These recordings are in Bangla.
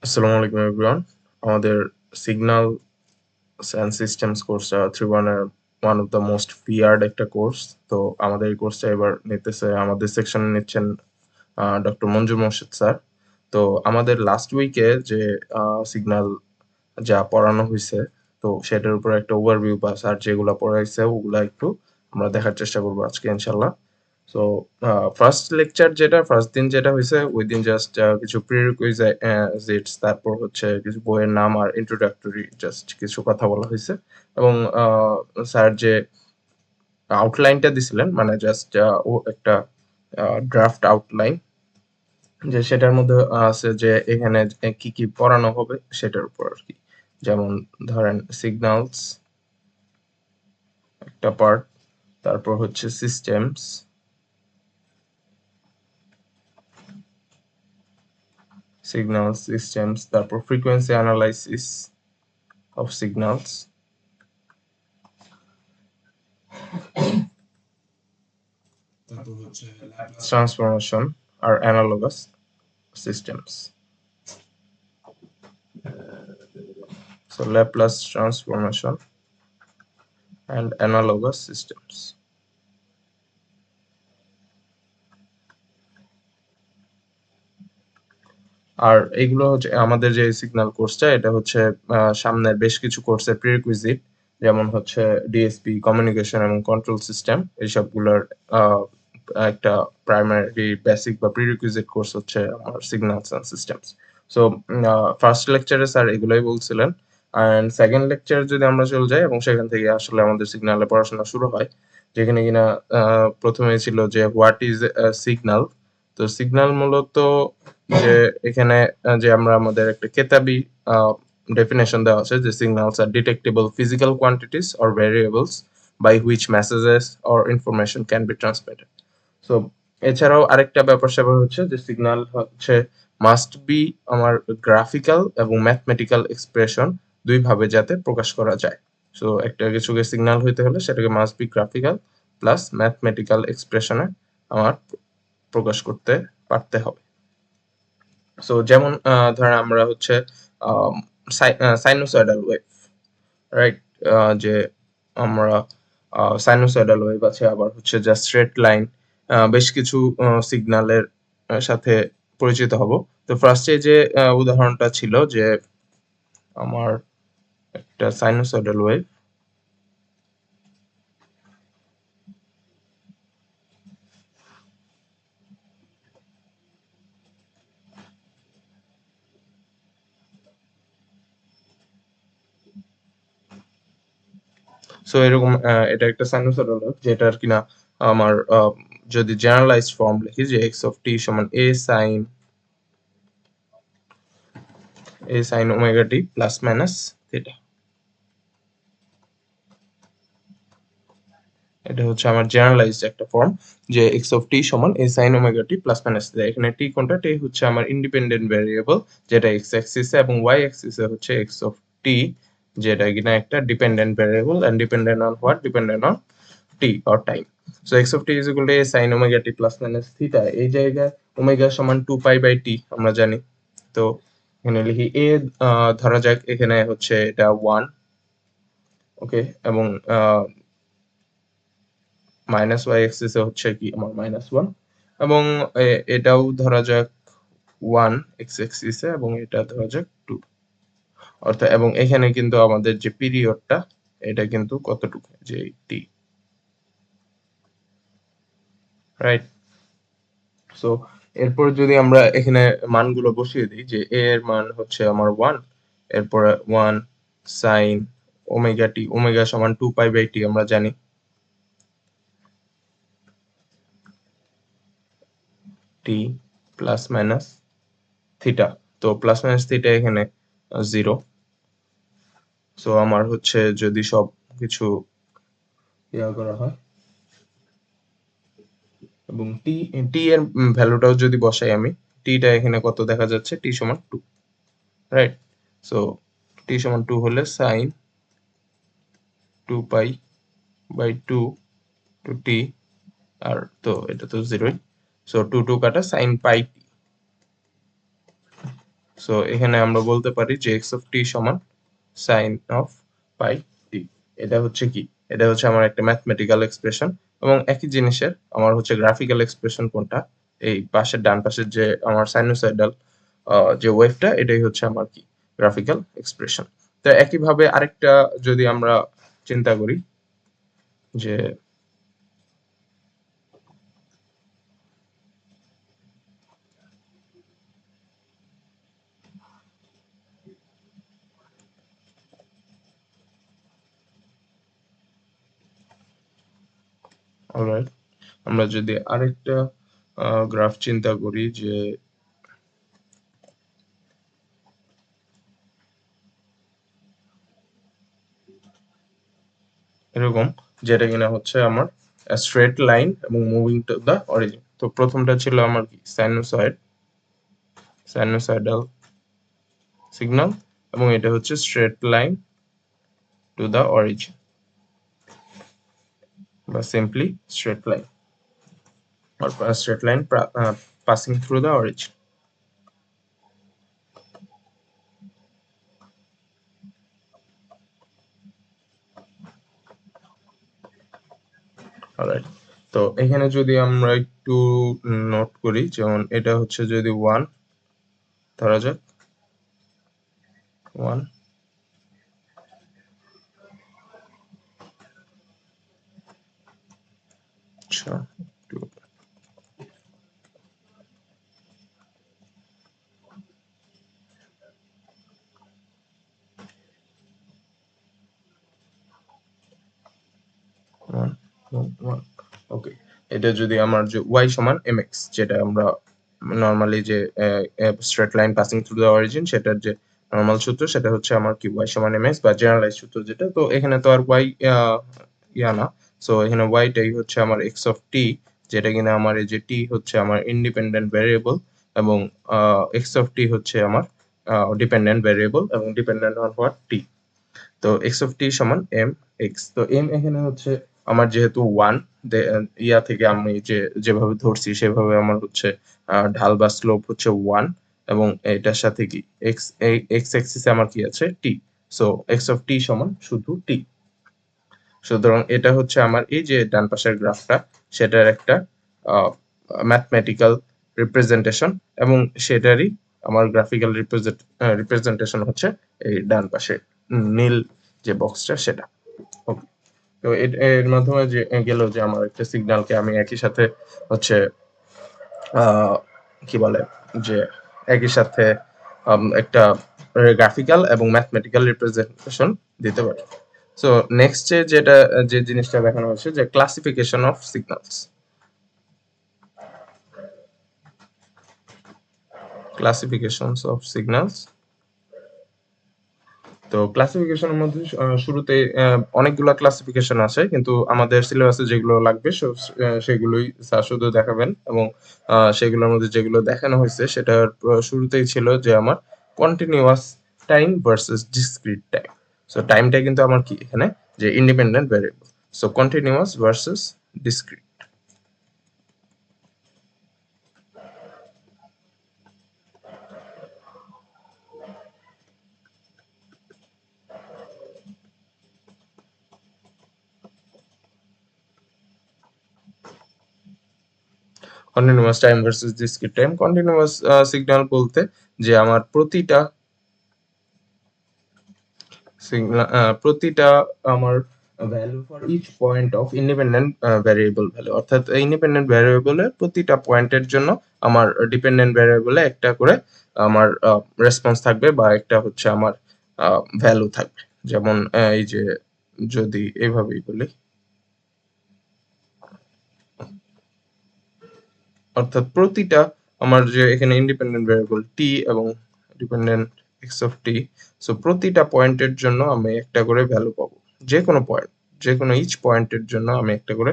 আসসালামু আলাইকুম এভরিওয়ান। আমাদের সিগন্যাল অ্যান্ড সিস্টেমস কোর্সটা 3-1 এর one of the most feared একটা কোর্স। তো আমাদের এই কোর্সটা এবার নিতেছে, আমাদের সেকশনে নিচ্ছেন ডক্টর মঞ্জুর মোর্শেদ স্যার। তো আমাদের লাস্ট উইকে যে সিগন্যাল যা পড়ানো হয়েছে, তো সেটার উপর একটা ওভারভিউ বা স্যার যেগুলা পড়াইছে ওগুলা একটু আমরা দেখার চেষ্টা করবো আজকে ইনশাল্লাহ। সো ফার্স্ট দিন যেটা হয়েছে ওই দিন জাস্ট কিছু প্রিরিকুইজিটস, তারপর হচ্ছে কিছু বইয়ের নাম আর ইন্ট্রোডাক্টরি জাস্ট কিছু কথা বলা হয়েছে। এবং স্যার যে আউটলাইনটা দিছিলেন, মানে জাস্ট ও একটা ড্রাফট আউটলাইন, যে সেটার মধ্যে আছে যে এখানে কি কি পড়ানো হবে সেটার উপর আর কি। যেমন ধরেন সিগন্যালস একটা পার্ট, তারপর হচ্ছে সিস্টেমস, তারপর ফ্রিকোয়েন্সি অ্যানালাইসিস অফ সিগন্যালস, তারপর হচ্ছে ল্যাপ্লাস ট্রান্সফরমেশন আর analogous systems. So Laplace transformation and analogous systems. আর এইগুলো হচ্ছে আমাদের যে সিগন্যাল কোর্সটা, এটা হচ্ছে সামনের বেশ কিছু কোর্সের প্রিরিকুইজিট, যেমন হচ্ছে ডিএসপি, কমিউনিকেশন এবং কন্ট্রোল সিস্টেম, এইসবগুলোর একটা প্রাইমারি বেসিক বা প্রিরিকুইজিট কোর্স হচ্ছে আমার signals and systems. So first লেকচারে স্যার এগুলোই বলছিলেন। অ্যান্ড সেকেন্ড লেকচার যদি আমরা চলে যাই, এবং সেখান থেকে আসলে আমাদের সিগন্যালে পড়াশোনা শুরু হয়, যেখানে কিনা প্রথমে ছিল যে হোয়াট ইজ সিগন্যাল। তো সিগন্যাল মূলত যে এখানে যে আমরা আমাদের একটা কেতাবি ডেফিনেশন দেওয়া আছে যে signals are detectable physical quantities or variables by which messages or information can be transmitted. So এছাড়াও আরেকটা ব্যাপার-স্যাপার হচ্ছে যে সিগন্যাল হচ্ছে মাস্ট বি আমার গ্রাফিক্যাল এবং ম্যাথমেটিক্যাল এক্সপ্রেশন, দুই ভাবে যাতে প্রকাশ করা যায়। সো একটা কিছুকে সিগন্যাল হইতে হলে সেটাকে must be graphical plus mathematical এক্সপ্রেশনে আমার প্রকাশ করতে পারতে হবে। সো যেমন ধরেন আমরা হচ্ছে সাইনোসয়েডাল ওয়েভ, রাইট? যে আমরা সাইনোসয়েডাল ওয়েভ আছে, আবার হচ্ছে জাস্ট স্ট্রেট লাইন, বেশ কিছু সিগন্যালের সাথে পরিচিত হব। তো ফার্স্টে যে উদাহরণটা ছিল যে আমার একটা সাইনোসয়েডাল ওয়েভ, সো এরকম এটা একটা সাইনোসয়েডাল ওয়েভ যেটার কিনা আমার যদি জেনারেলাইজড ফর্ম লিখি যে এক্স অফ টি সমান a sin omega T plus minus theta. এটা হচ্ছে আমার জেনারেলাইজড একটা ফর্ম যে এক্স অফ টি সমান a sin omega T plus minus theta. এখানে টি কোনটা? টি হচ্ছে আমার ইন্ডিপেন্ডেন্ট ভেরিয়েবল, যেটা এক্স অ্যাক্সিসে, এবং ওয়াই অ্যাক্সিসে হচ্ছে এক্স অফ টি, যেটা কিনা একটা dependent variable. And dependent on what? Dependent on T or time. So X of T is equal to a sin omega T plus minus theta. এই জায়গায় ওমেগা সমান 2 পাই বাই টি আমরা জানি। তো এখানে লিখি এ, ধরা যাক এখানে হচ্ছে এটা 1, ওকে, এবং মাইনাস ওয়াই এক্সিসে হচ্ছে কি আমার -1, এবং এটাও ধরা যাক 1 এক্স এক্সিসে, এবং এটা ধরা যাক 2, অর্থাৎ, এবং এখানে কিন্তু আমাদের যে পিরিয়ডটা এটা কিন্তু কতটুকু, যে টি, রাইট? সো এরপর যদি আমরা এখানে মানগুলো বসিয়ে দিই, যে এ এর মান হচ্ছে আমার 1, এরপরে 1 সাইন ওমেগা টি, ওমেগা সমান 2 পাই বাই টি আমরা জানি, টি প্লাস মাইনাস থিটা। তো প্লাস মাইনাস থিটা এখানে 0। সো আমার হচ্ছে যদি সব কিছু ইয়া করা হয় এবং টি টি এর ভ্যালুটাও যদি বসাই আমি, টিটা এখানে কত দেখা যাচ্ছে? টি সমান 2, রাইট? সো টি সমান 2 হলে সাইন 2 পাই বাই 2 টু টি, আর তো এটা তো 0ই। সো 2 2 কাটা সাইন পাই টি। সো এখানে আমরা বলতে পারি যে এক্স অফ টি সমান সাইন অফ পাই টি। এটা হচ্ছে কি, এটা হচ্ছে আমার একটা ম্যাথমেটিক্যাল এক্সপ্রেশন, এবং একই জিনিসের আমার হচ্ছে গ্রাফিক্যাল এক্সপ্রেশন কোনটা, এই পাশের ডান পাশের যে আমার সাইনোসয়েডাল যে ওয়েভটা, এটাই হচ্ছে আমার কি গ্রাফিক্যাল এক্সপ্রেশন। তো একইভাবে আরেকটা যদি আমরা চিন্তা করি যে অলরাইট, আমরা যদি আরেকটা গ্রাফ চিন্তা করি যে এরকম, যেটা কিনা হচ্ছে আমার স্ট্রেট লাইন এবং মুভিং টু দা অরিজিন। তো প্রথমটা ছিল আমার কি সাইনোসয়েডাল সিগন্যাল, এবং এটা হচ্ছে straight line to the origin, বা simply straight line or a straight line passing through the origin. Alright, তো এখানে যদি আমরা একটু নোট করি, যেমন এটা হচ্ছে যদি 1 ধরা যাক, 1, আচ্ছা 2, 1, 1, ওকে। এটা যদি আমার যে y সমান mx, যেটা আমরা নরমালি যে straight line passing through the origin সেটার যে নরমাল সূত্র, সেটা হচ্ছে আমার কি y সমান mx বা জেনারেলাইজ সূত্র যেটা। তো এখানে তো আর y ইয়া না, সো এখানে y টাই হচ্ছে আমার x অফ t, যেটা কিনা আমার এই যে t হচ্ছে আমার ইন্ডিপেন্ডেন্ট ভ্যারিয়েবল, এবং x অফ t হচ্ছে আমার ডিপেন্ডেন্ট ভ্যারিয়েবল, এবং ডিপেন্ডেন্ট অন হোয়াট t। তো এক্স অফ টি সমান এম এক্স। তো এম এখানে হচ্ছে আমার যেহেতু ওয়ান, ইয়া থেকে আমি যেভাবে ধরছি সেভাবে আমার হচ্ছে ঢাল বা স্লোপ হচ্ছে ওয়ান, এবং এটার সাথে কি এক্স এক্স অ্যাক্সিসে আমার কি আছে টি। সো এক্স অফ টি সমান শুধু টি। সুতরাং এটা হচ্ছে আমার এই যে ডান পাশের গ্রাফটা, সেটার একটা ম্যাথমেটিক্যাল রিপ্রেজেন্টেশন, এবং সেটারই আমার গ্রাফিক্যাল রিপ্রেজেন্টেশন হচ্ছে এই ডান পাশে নীল যে বক্সটা সেটা। ওকে, তো এর মাধ্যমে যে গেল যে আমার একটা সিগন্যালকে আমি একই সাথে হচ্ছে কি বলে যে একই সাথে একটা গ্রাফিক্যাল এবং ম্যাথমেটিক্যাল রিপ্রেজেন্টেশন দিতে পারি। সো নেক্সট যে জিনিসটা দেখানো হচ্ছে যে classification of signals. Classifications of signals. তো ক্লাসিফিকেশনের মধ্যে শুরুতে অনেকগুলা ক্লাসিফিকেশন আছে, কিন্তু আমাদের সিলেবাসে যেগুলো লাগবে সেগুলোই স্যার শুধু দেখাবেন, এবং সেগুলোর মধ্যে যেগুলো দেখানো হয়েছে সেটার শুরুতেই ছিল যে আমার continuous time versus discrete time. So টাইমটা কিন্তু আমার কি এখানে যে independent variable, so continuous versus discrete. Continuous time versus discrete time. Continuous signal বলতে যে আমার প্রতিটা আমার value for each point of independent variable value, অর্থাৎ ইন্ডিপেন্ডেন্ট ভ্যারিয়েবলের প্রতিটা পয়েন্টের জন্য আমার ডিপেন্ডেন্ট ভ্যারিয়েবলে একটা করে আমার রেসপন্স থাকবে, বা একটা হচ্ছে আমার ভ্যালু থাকবে। যেমন এই যে যদি এইভাবেই বলি, অর্থাৎ প্রতিটা আমার যে এখানে ইন্ডিপেন্ডেন্ট ভ্যারিয়েবল টি এবং dependent x of T, so প্রতিটা পয়েন্টের জন্য আমি একটা করে ভ্যালু পাবো। যে কোনো পয়েন্ট, যে কোনো ইচ পয়েন্টের জন্য আমি একটা করে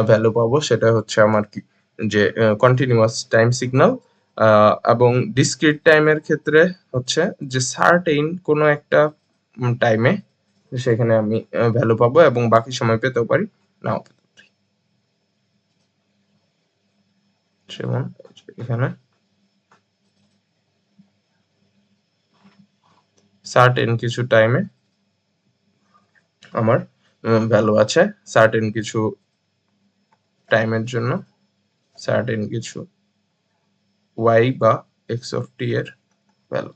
ভ্যালু পাবো। সেটা হচ্ছে আমার কি যে কন্টিনিউয়াস টাইম সিগন্যাল। এবং ডিসক্রিট টাইমের ক্ষেত্রে হচ্ছে যে সার্টেইন কোনো একটা টাইমে সেখানে আমি ভ্যালু পাবো, এবং বাকি সময় পেতেও পারি, নাও পেতে পারি। যেমন এখানে সার্টেন কিছু টাইমে আমার ভ্যালু আছে, সার্টেন কিছু টাইমের জন্য সার্টেন কিছু y বা x of t এর value.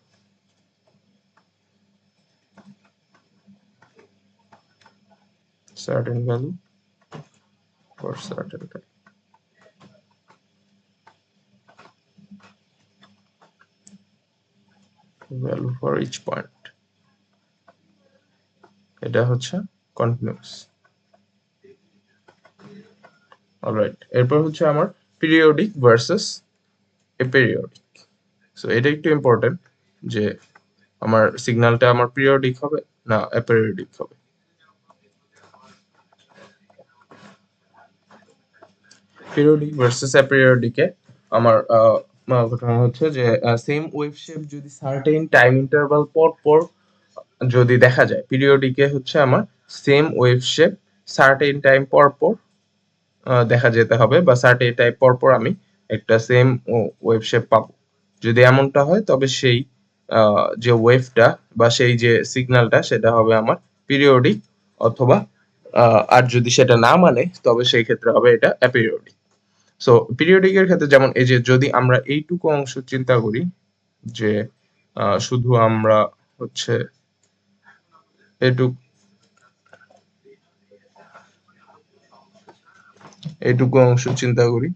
certain value for certain time, value for each point, এটা হচ্ছে কন্টিনিউয়াস। অলরাইট, এরপর হচ্ছে আমার পিরিয়ডিক ভার্সেস এপিরিয়ডিক। সো এটা একটু ইম্পর্টেন্ট যে আমার সিগন্যালটা আমার পিরিয়ডিক হবে না অ্যাপেরিয়ডিক হবে। পিরিয়ডিক ভার্সেস অ্যাপেরিয়ডিকে আমার ঘটনা হচ্ছে যে সেম ওয়েভ শেপ যদি সার্টেন টাইম ইন্টারভাল পর পর যদি দেখা যায়, পিরিয়ডিকে হচ্ছে আমার same wave shape certain time পর পর দেখা যেতে হবে, বা সার্টেন টাইম পর পর আমি একটা সেম ওয়েভ শেপ পাবো। যদি এমনটা হয় তবে সেই যে ওয়েভটা বা সেই যে সিগন্যালটা সেটা হবে আমার পিরিয়ডিক, অথবা আর যদি সেটা না মানে তবে সেই ক্ষেত্রে হবে এটা অ্যাপিরিয়ডিক। সো পিরিয়ডিকের ক্ষেত্রে যেমন এই যে যদি আমরা এইটুকু অংশ চিন্তা করি যে শুধু আমরা হচ্ছে এইটুকু অংশ চিন্তা করি,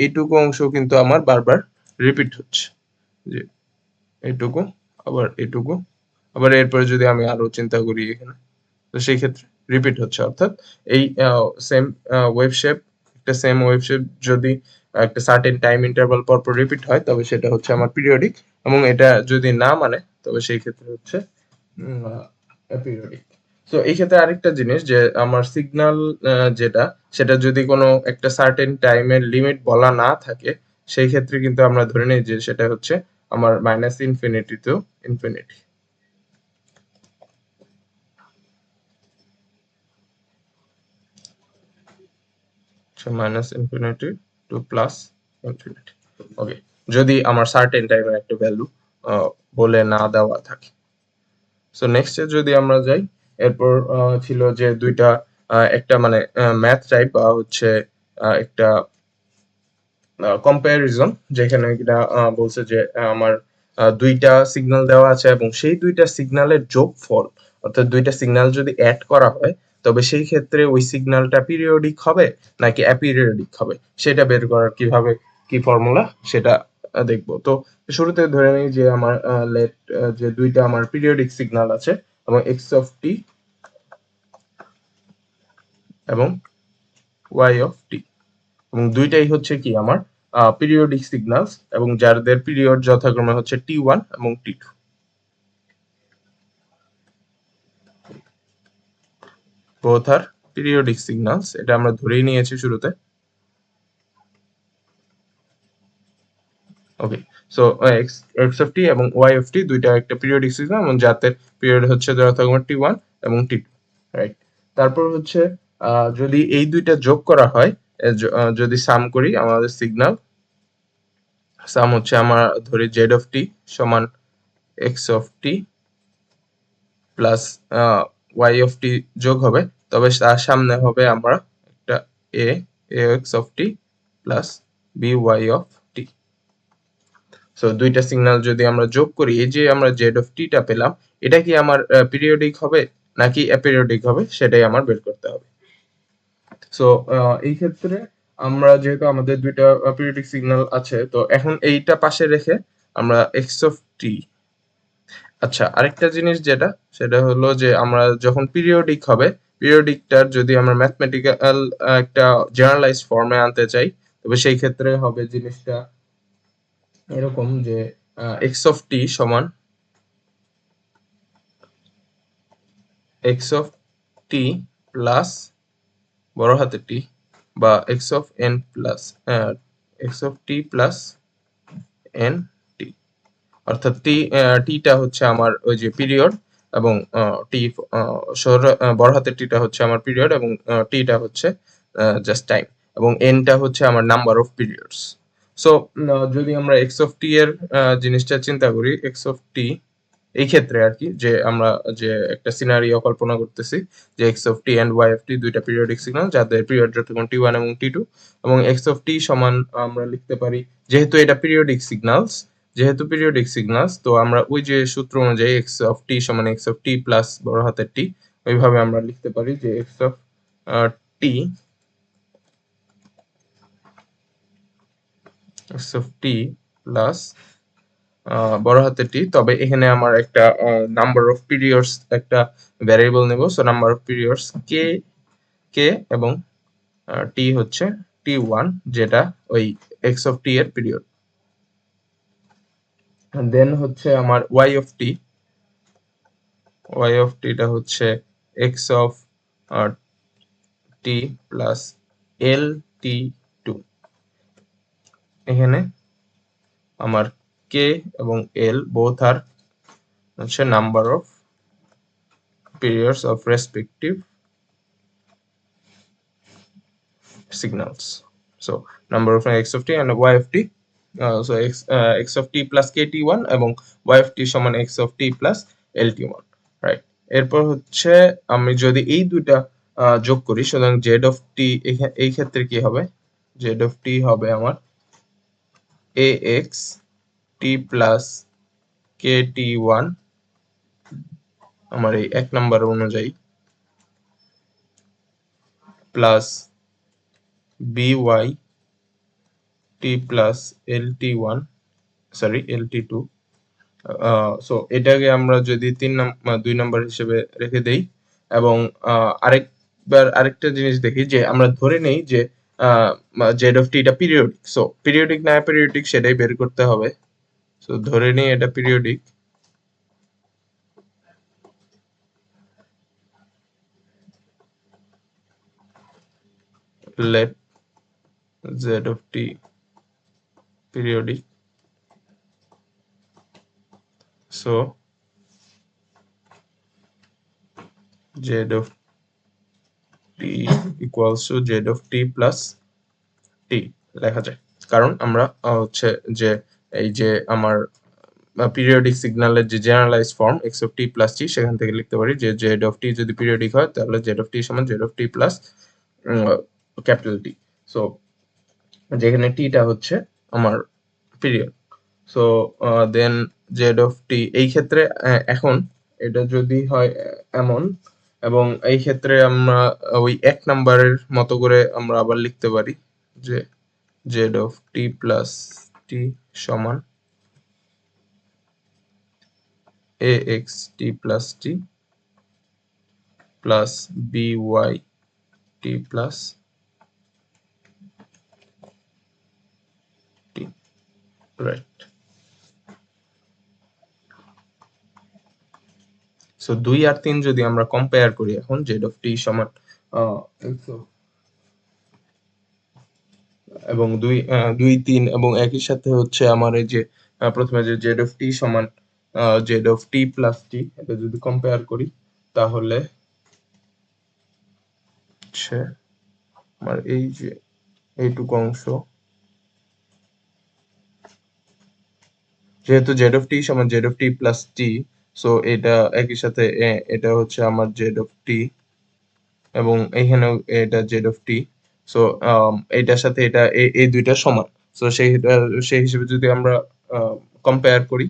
এইটুকু অংশ কিন্তু আমার বারবার রিপিট হচ্ছে, যে এইটুকু আবার এইটুকু আবার এরপরে যদি আমি আরো চিন্তা করি এখানে, তো সেই ক্ষেত্রে রিপিট হচ্ছে। অর্থাৎ এই সেম ওয়েভ শেপ, একটা সেম ওয়েভ শেপ যদি একটা সার্টেন টাইম ইন্টারভাল পর পর রিপিট হয় তবে সেটা হচ্ছে আমার পিরিয়ডিক, এবং এটা যদি না মানে তবে সেই ক্ষেত্রে হচ্ছে অ্যাপিরিয়ডিক। সো এই ক্ষেত্রে আরেকটা জিনিস যে আমার সিগন্যাল যেটা, সেটা যদি কোনো একটা সার্টেন টাইমের লিমিট বলা না থাকে, সেই ক্ষেত্রে কিন্তু আমরা ধরে নিই যে সেটা হচ্ছে আমার minus infinity to infinity. Minus infinity to plus infinity. Okay, যদি আমার সার্টেন টাইমের একটা ভ্যালু বলে না দেওয়া থাকে। সো নেক্সটে যদি আমরা যাই, এরপর ছিল যে দুইটা একটা মানে ম্যাথ টাইপ বা হচ্ছে একটা কম্প্যারিজন, যেখানে কিনা বলছে যে আমার দুইটা সিগন্যাল দেওয়া আছে এবং সেই দুইটা সিগন্যালের যোগফল, অর্থাৎ দুইটা সিগন্যাল যদি অ্যাড করা হয় তবে সেই ক্ষেত্রে ওই সিগন্যালটা পিরিয়ডিক হবে নাকি অ্যাপিরিয়ডিক হবে, সেটা বের করার কিভাবে কি ফর্মুলা সেটা দেখবো। তো শুরুতে ধরে নিই যে আমার লেট যে দুইটা আমার পিরিয়ডিক সিগন্যাল আছে এবং এক্স অফ টি এবং ওয়াই অফ টি, এবং দুইটাই হচ্ছে কি আমার পিরিয়ডিক সিগন্যালস, এবং যাদের পিরিয়ড যথাক্রমে হচ্ছে টি1 এবং টি2। both are periodic signals, এটা আমরা ধরেই নিয়েছি শুরুতে। ওকে, সো এক্স অফ টি এবং ওয়াই অফ টি দুইটা একটা পিরিয়ডিক সিগন্যাল, এবং যাদের পিরিয়ড হচ্ছে যথাক্রমে টি1 এবং টি2, রাইট। তারপর হচ্ছে যদি এই দুইটা যোগ করা হয়, যদি সাম করি আমাদের সিগন্যাল, সাম হচ্ছে আমরা ধরি জেড অফ টি সমান X of T plus Y of T যোগ হবে, তবে তার সামনে হবে আমরা একটা A X of T plus B Y of T. So দুইটা সিগন্যাল যদি আমরা যোগ করি, এই যে আমরা জেড অফ টিটা পেলাম, এটা কি আমার পিরিয়ডিক হবে নাকি অ্যাপিরিয়ডিক হবে সেটাই আমার বের করতে হবে। সো এই ক্ষেত্রে আমরা যেহেতু আমাদের দুইটা পিরিয়ডিক সিগন্যাল আছে, তো এখন এইটা পাশে রেখে আমরা এক্স অফ টি, আচ্ছা আরেকটা জিনিস যেটা, সেটা হলো যে আমরা যখন পিরিয়ডিক হবে, পিরিয়ডিকটার যদি আমরা ম্যাথমেটিক্যাল একটা জেনারেলাইজড ফর্মে আনতে চাই, তবে সেই ক্ষেত্রে হবে জিনিসটা এরকম যে এক্স অফ টি সমান এক্স অফ টি প্লাস বড় হাতের টি, বা x of N plus x of T plus N T, অর্থাৎ টিটা হচ্ছে আমার ওই যে পিরিয়ড, এবং টি বড় হাতের টিটা হচ্ছে আমার পিরিয়ড, এবং টিটা হচ্ছে জাস্ট টাইম, এবং এনটা হচ্ছে আমার নাম্বার অফ পিরিয়ডস। সো যদি আমরা এক্স অফ টি এর জিনিসটা চিন্তা করি, এক্স অফ টি এই ক্ষেত্রে আর কি, যে আমরা যে একটা সিনারিও কল্পনা করতেছি যে X of T and Y of T দুইটা পিরিয়ডিক সিগন্যাল যাদের পিরিয়ড যতক্ষণ টি ওয়ান এবং টি টু, এবং এক্স অফ টি সমান আমরা লিখতে পারি, যেহেতু এটা পিরিয়ডিক সিগন্যালস, তো আমরা ওই যে সূত্র অনুযায়ী এক্স অফ টি সমান এক্স অফ টি প্লাস বড় হাতের টি, ওইভাবে আমরা লিখতে পারি যে এক্স অফ টি প্লাস বড় হাতের টি। তবে এখানে আমার একটা নাম্বার অফ পিরিয়ডস একটা ভ্যারিয়েবল নেব। সো নাম্বার অফ পিরিয়ডস কে কে এবং টি হচ্ছে টি ওয়ান, যেটা ওই এক্স অফ টি এর পিরিয়ড। দেন হচ্ছে আমার ওয়াই অফ টিটা হচ্ছে X of T plus L T two. এখানে আমার কে এবং এল বোথ আর হচ্ছে number of periods of respective signals. So number of x of t and y of t. So x of t plus kt1 এবং y of t সমান x of t plus lt1, right. এরপর হচ্ছে আমি যদি এই দুইটা যোগ করি, সুতরাং z of t এই ক্ষেত্রে কি হবে, z of t হবে আমার ax t plus kt1 আমার এই এক নাম্বার অনুযায়ী plus by t plus lt1, sorry lt2। So এটাকে আমরা যদি 2 নাম্বার হিসেবে রেখে দেই, এবং আরেকটা জিনিস দেখি যে আমরা ধরে নেই যে জেড অফ টি এটা পিরিয়ডিক। সো পিরিয়ডিক না পিরিয়ডিক সেটাই বের করতে হবে। সো ধরে নিই এটা periodic. Let z of t periodic. So z of t equals to z of T plus t লেখা যায়, কারণ আমরা হচ্ছে যে এই যে আমার পিরিয়ডিক সিগন্যালের যে generalize form x of T plus t, সেখান থেকে লিখতে পারি যে জেড অফ টি যদি পিরিয়ডিক হয় তাহলে জেড অফ টি সমান z of T plus capital T. So যেখানে টিটা হচ্ছে আমার period. So then z of t এই ক্ষেত্রে এখন এটা যদি হয় এমন, এবং এই ক্ষেত্রে আমরা ওই এক নাম্বারের মতো করে আমরা আবার লিখতে পারি যে জেড অফ টি প্লাস টি সমান ax t plus t plus by t plus t, right? So 2 আর 3 যদি আমরা কম্পেয়ার করি এখন, z of t সমান x of- এবং 2 3 এবং একই সাথে হচ্ছে আমার এই যে প্রথমে যে z of t সমান z of t plus t, এটা যদি কম্পেয়ার করি তাহলে হচ্ছে আমার এই যে এইটুকু অংশ, যেহেতু z of t সমান z of t plus t, so এটা একই সাথে এটা হচ্ছে আমার z of t, এবং এইখানেও এটা z of t। সো এটার সাথে এটা এই দুইটা সমান। সো সেই হিসেবে যদি আমরা কম্পেয়ার করি,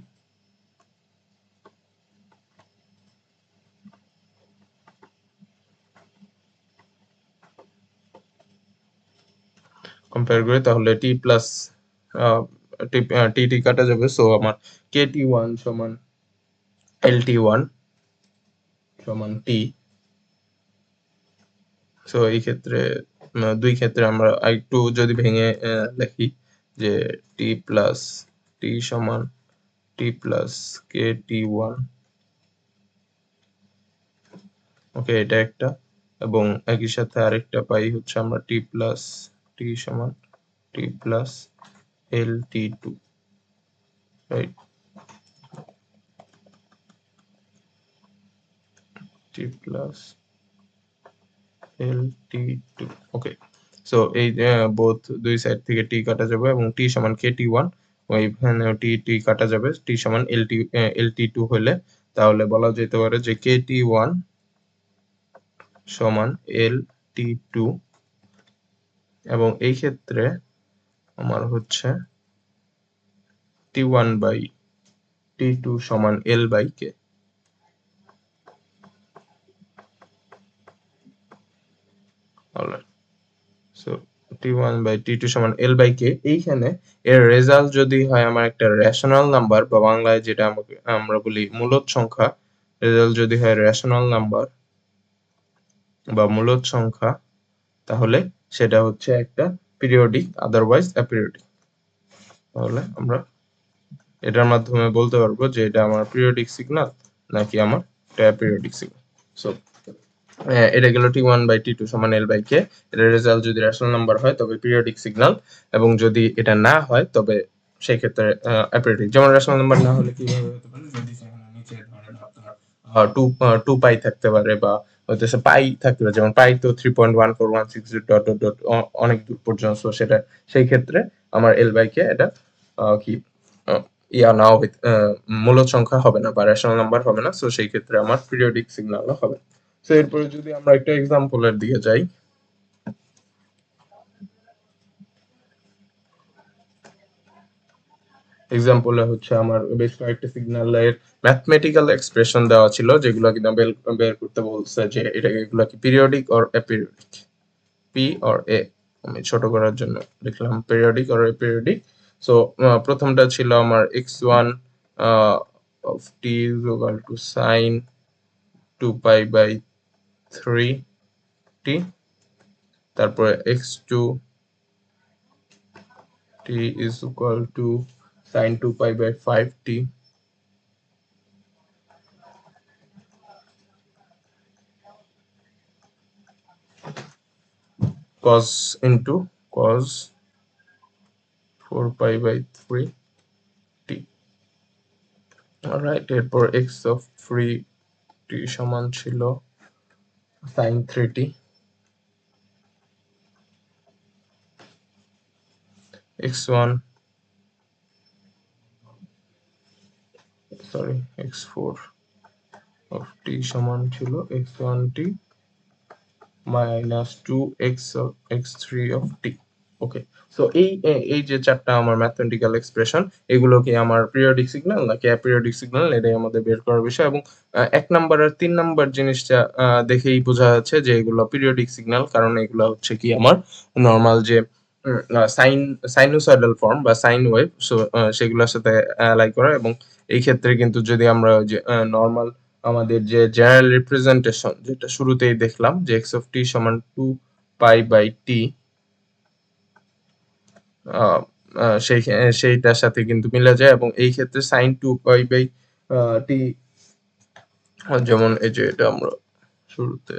তাহলে t প্লাস টি টি কাটা যাবে। সো আমার kt1 সমান lt1 সমান t। সো এই ক্ষেত্রে দুই ক্ষেত্রে আমরা একটু যদি ভেঙে লিখি যে t প্লাস টি সমান t প্লাস kt1, ওকে এটা একটা, এবং একই সাথে আরেকটা পাই হচ্ছে আমরা t প্লাস টি সমান t plus lt2, right? t plus lt2, ওকে। সো এই বোথ দুই সাইড থেকে টি কাটা যাবে এবং টি সমান KT1, ওইখানে টি কাটা যাবে, টি সমান LT2 হলে তাহলে বলা যেতে পারে যে KT1 সমান LT2, এবং এই ক্ষেত্রে আমার হচ্ছে T1/T2 সমান L/K। অলরাইট, সো T1/T2 সমান L/K। এইখানে এর রেজাল্ট যদি হয় আমার একটা রেশনাল নাম্বার, বা বাংলায় যেটা আমরা বলি মূলদ সংখ্যা, রেজাল্ট যদি হয় রেশনাল নাম্বার বা মূলদ সংখ্যা, তাহলে সেটা হচ্ছে একটা পিরিয়ডিক, আদারওয়াইজ অ্যাপিরিয়ডিক। তাহলে আমরা এটার মাধ্যমে বলতে পারবো যে এটা আমার পিরিয়ডিক সিগন্যাল নাকি আমার অ্যাপিরিয়ডিক সিগন্যাল। সো এটা গেল T1/T2 সমান L/K। এটার রেজাল্ট যদি রেশনাল নাম্বার হয় তবে পিরিয়ডিক সিগন্যাল, এবং যদি এটা না হয় তবে সেই ক্ষেত্রে অ্যাপিরিয়ডিক। যেমন রেশনাল নাম্বার না হলে কিভাবে হতে পারে, যদি সেখানে নিচে ধরেন আপনার 2 পাই থাকতে পারে, বা হইতেছে পাই থাকতে পারে, যেমন পাই তো 3.1416 ডট ডট ডট অনেক দূর পর্যন্ত, সেটা সেই ক্ষেত্রে আমার L/K এটা কি ইয়া নাও মূলদ সংখ্যা হবে না বা রেশনাল নাম্বার হবে না, সো সেই ক্ষেত্রে আমার পিরিয়ডিক সিগন্যাল হবে। সো এরপরে যদি আমরা একটা এক্সাম্পলের দিকে যাই, এক্সাম্পলে হচ্ছে আমার বেশ কয়েকটা সিগন্যালের ম্যাথমেটিক্যাল এক্সপ্রেশন দেওয়া ছিল, যেগুলো কিনা বের করতে বলছে যে এটা এগুলো কি periodic or অ্যাপিরিয়ডিক, P or a. আমি ছোট করার জন্য লিখলাম পিরিয়ডিক অর অ্যাপিরিয়ডিক। সো প্রথমটা ছিল আমার x1 of t is equal to sin 2π/3t, তারপরে x2 t is equal to sin 2π/5t, cos into cos 4π/3t। Alright, এরপর x of 3t সমান ছিল sin 3t, x1 sorry x4 of t সমান ছিল x1t minus 2x of x3 of t। Okay, so এই যে চারটা আমার ম্যাথমেটিক্যাল এক্সপ্রেশন, এগুলো কি আমার পিরিয়ডিক সিগন্যাল নাকি অ্যাপিরিয়ডিক সিগন্যাল, এটাই আমাদের বের করার বিষয়। এবং 1 নাম্বার আর 3 নাম্বার জিনিসটা দেখেই বোঝা যাচ্ছে যে এগুলো পিরিয়ডিক সিগন্যাল, কারণ এগুলো হচ্ছে কি আমার নর্মাল যে সাইনুসয়েডাল ফর্ম বা সাইন ওয়েভ, সো সেগুলোর সাথে অ্যালাই করা। এবং এই ক্ষেত্রে কিন্তু যদি আমরা যে নর্মাল আমাদের যে জেনারেল রিপ্রেজেন্টেশন যেটা শুরুতেই দেখলাম যে x of t সমান 2π/t, সেইটার সাথে কিন্তু মিলে যায়। এবং এই ক্ষেত্রে sin 2π/t, যেমন এই যে এটা আমরা শুরুতে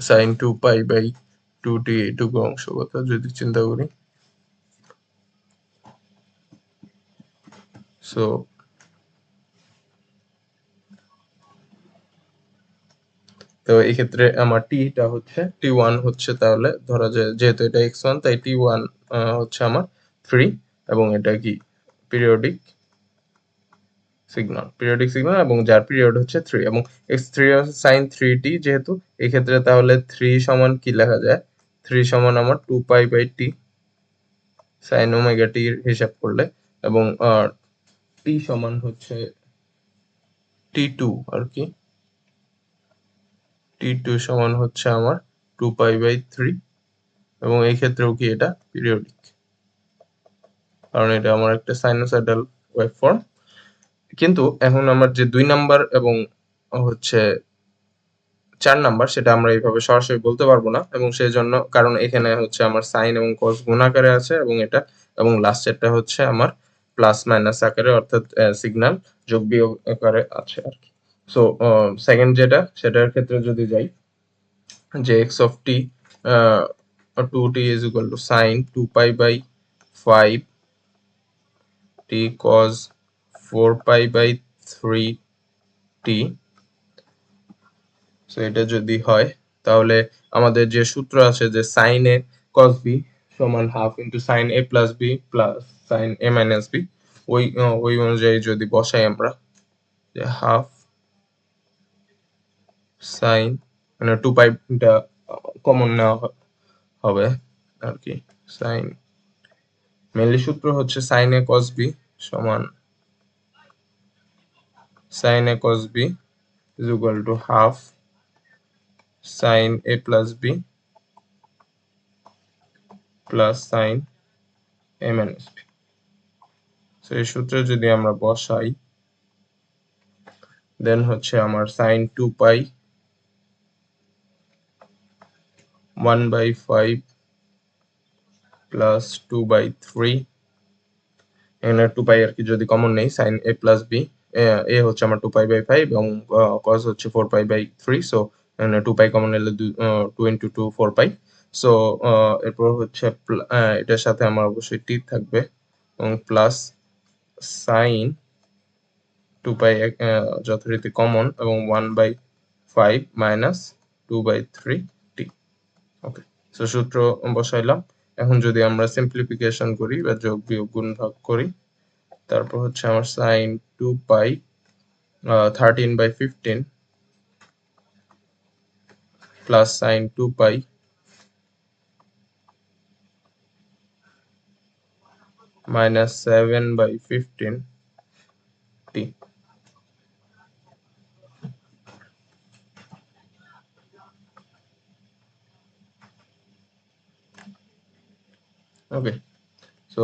sin 2π/2t এইটুকু অংশ কথা যদি চিন্তা করি, সো তো এই ক্ষেত্রে আমার টা হচ্ছে t1 হচ্ছে, তাহলে ধরা যায় যেহেতু এটা x1 তাই t1 হচ্ছে আমার 3, এবং এটা কি পিরিয়ডিক সিগন্যাল এবং যার পিরিয়ড হচ্ছে 3, এবং x3 sin 3t যেহেতু এই ক্ষেত্রে তাহলে 3 সমান কি লেখা যায়, 3 সমান আমার 2π/t sin ওমেগা t এর হিসাব করলে, এবং t সমান হচ্ছে t2 আর কি, t2 সমান হচ্ছে আমার 2π/3, এবং এই ক্ষেত্রেও কি এটা পিরিয়ডিক, কারণ এটা আমার একটা সাইনোসয়েডাল ওয়েভফর্ম। কিন্তু এখন আমার যে 2 নাম্বার এবং হচ্ছে 4 নাম্বার, সেটা আমরা এইভাবে সরাসরি বলতে পারবো না, এবং সেই জন্য কারণ এখানে হচ্ছে আমার সাইন এবং কস গুণ আকারে আছে, এবং এটা এবং লাস্টেরটা হচ্ছে আমার প্লাস মাইনাস আকারে, অর্থাৎ সিগন্যাল যোগ বিয়োগ আকারে আছে আর কি। সো সেকেন্ড যেটা, সেটার ক্ষেত্রে যদি যাই, যে x of t 2t is equal to sin 2π/5 t cos 4π/3t, so এটা যদি হয় তাহলে আমাদের যে সূত্র আছে যে সাইন এ কস বি সমান half into sign A plus B plus sine A minus B, ওই অনুযায়ী যদি বসাই আমরা যে হাফ সাইন মানে 2 পাইটা কমন নেওয়া হবে আর কি। সাইন মেনলি সূত্র হচ্ছে সাইন এ কস বি সমান sine A cos B is equal to half sine A plus B plus sine A minus B. So এই সূত্রে যদি আমরা বসাই দেন হচ্ছে আমার সাইন 2 পাই 1/5 প্লাস 2/3, এখানে 2 পাই আর কি যদি কমন নেই সাইন এ প্লাস বি, এ হচ্ছে আমার 2 পাই/5 এবং কস হচ্ছে 4 পাই/3, সো এখানে 2 পাই কমন নিলে 2 ইন্টু 2 4 পাই। সো এরপর হচ্ছে এটার সাথে আমার অবশ্যই টি থাকবে এবং প্লাস সাইন 2 পাই যথারীতি কমন এবং 1/5 মাইনাস 2/3 টি। ওকে, সো সূত্র বসাইলাম। এখন যদি আমরা সিম্পলিফিকেশন করি বা যোগ বিয়োগ গুণ ভাগ করি, তারপর হচ্ছে আমার সাইন 2 পাই 13/15 প্লাস সাইন 2 পাই মাইনাস 7/15 টি। ওকে, সো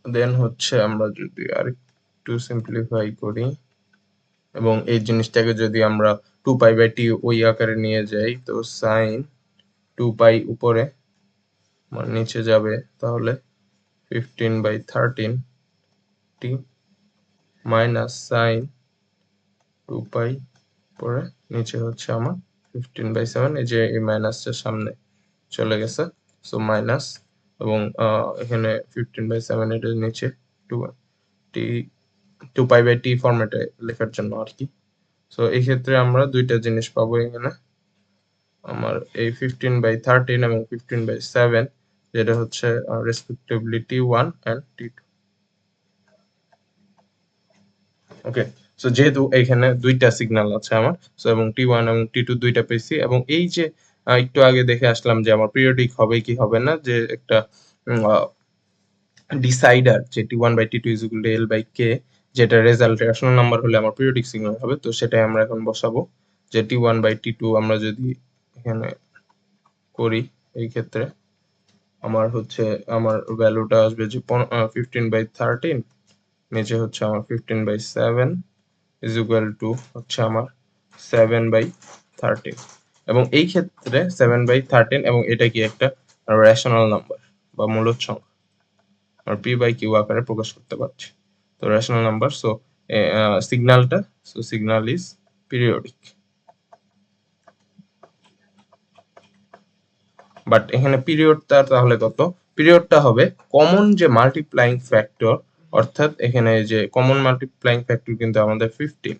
দেন হচ্ছে আমরা যদি আরেকটু সিম্পলিফাই করি এবং এই জিনিসটাকে যদি আমরা 2 পাই/টি ওই আকারে নিয়ে যাই, তো সাইন 2 পাই উপরে নিচে যাবে তাহলে 15/13 টি মাইনাস সাইন 2 পাই পরে নিচে হচ্ছে আমার 15/7, এই যে এই মাইনাসটার সামনে চলে গেছে, সো মাইনাস এবং এখানে 15/7 এটার নিচে 2 টি 2 পাই/টি ফরম্যাটে লেখার জন্য আর কি। সো এই ক্ষেত্রে আমরা দুইটা জিনিস পাবো এখানে, আমার এই 15/13 এবং 15/7 যেটা হচ্ছে respectively T1 and T2। Okay, so যেহেতু এখানে দুইটা সিগন্যাল আছে আমার, সো এবং T1 এবং T2 দুইটা পেয়েছি এবং এই যে একটু আগে দেখে আসলাম যে আমার পিরিয়ডিক হবে কি হবে না, যে একটা ডিসাইডার যে T1/T2 is equal two L/K, যেটা রেজাল্ট রেশনাল নাম্বার হলে আমার পিরিয়ডিক সিগন্যাল হবে। তো সেটাই আমরা এখন বসাবো যে T1/T2 আমরা যদি এখানে করি, এই ক্ষেত্রে আমার হচ্ছে আমার ভ্যালুটা আসবে যে 15/13 নিচে হচ্ছে আমার 15/7 ইজ ইকুয়াল টু হচ্ছে আমার 7/13 এবং এই ক্ষেত্রে 7/13 এবং এটা কি একটা রেশনাল নাম্বার বা মূলদ সংখ্যা আর p/q আকারে প্রকাশ করতে পারছি। তো রেশনাল নাম্বার, সো সিগন্যালটা, so signal is periodic. But এখানে পিরিয়ডটা তাহলে কত? পিরিয়ডটা হবে কমন যে মাল্টিপ্লাইং ফ্যাক্টর, অর্থাৎ এখানে যে কমন মাল্টিপ্লাইং ফ্যাক্টর কিন্তু আমাদের 15,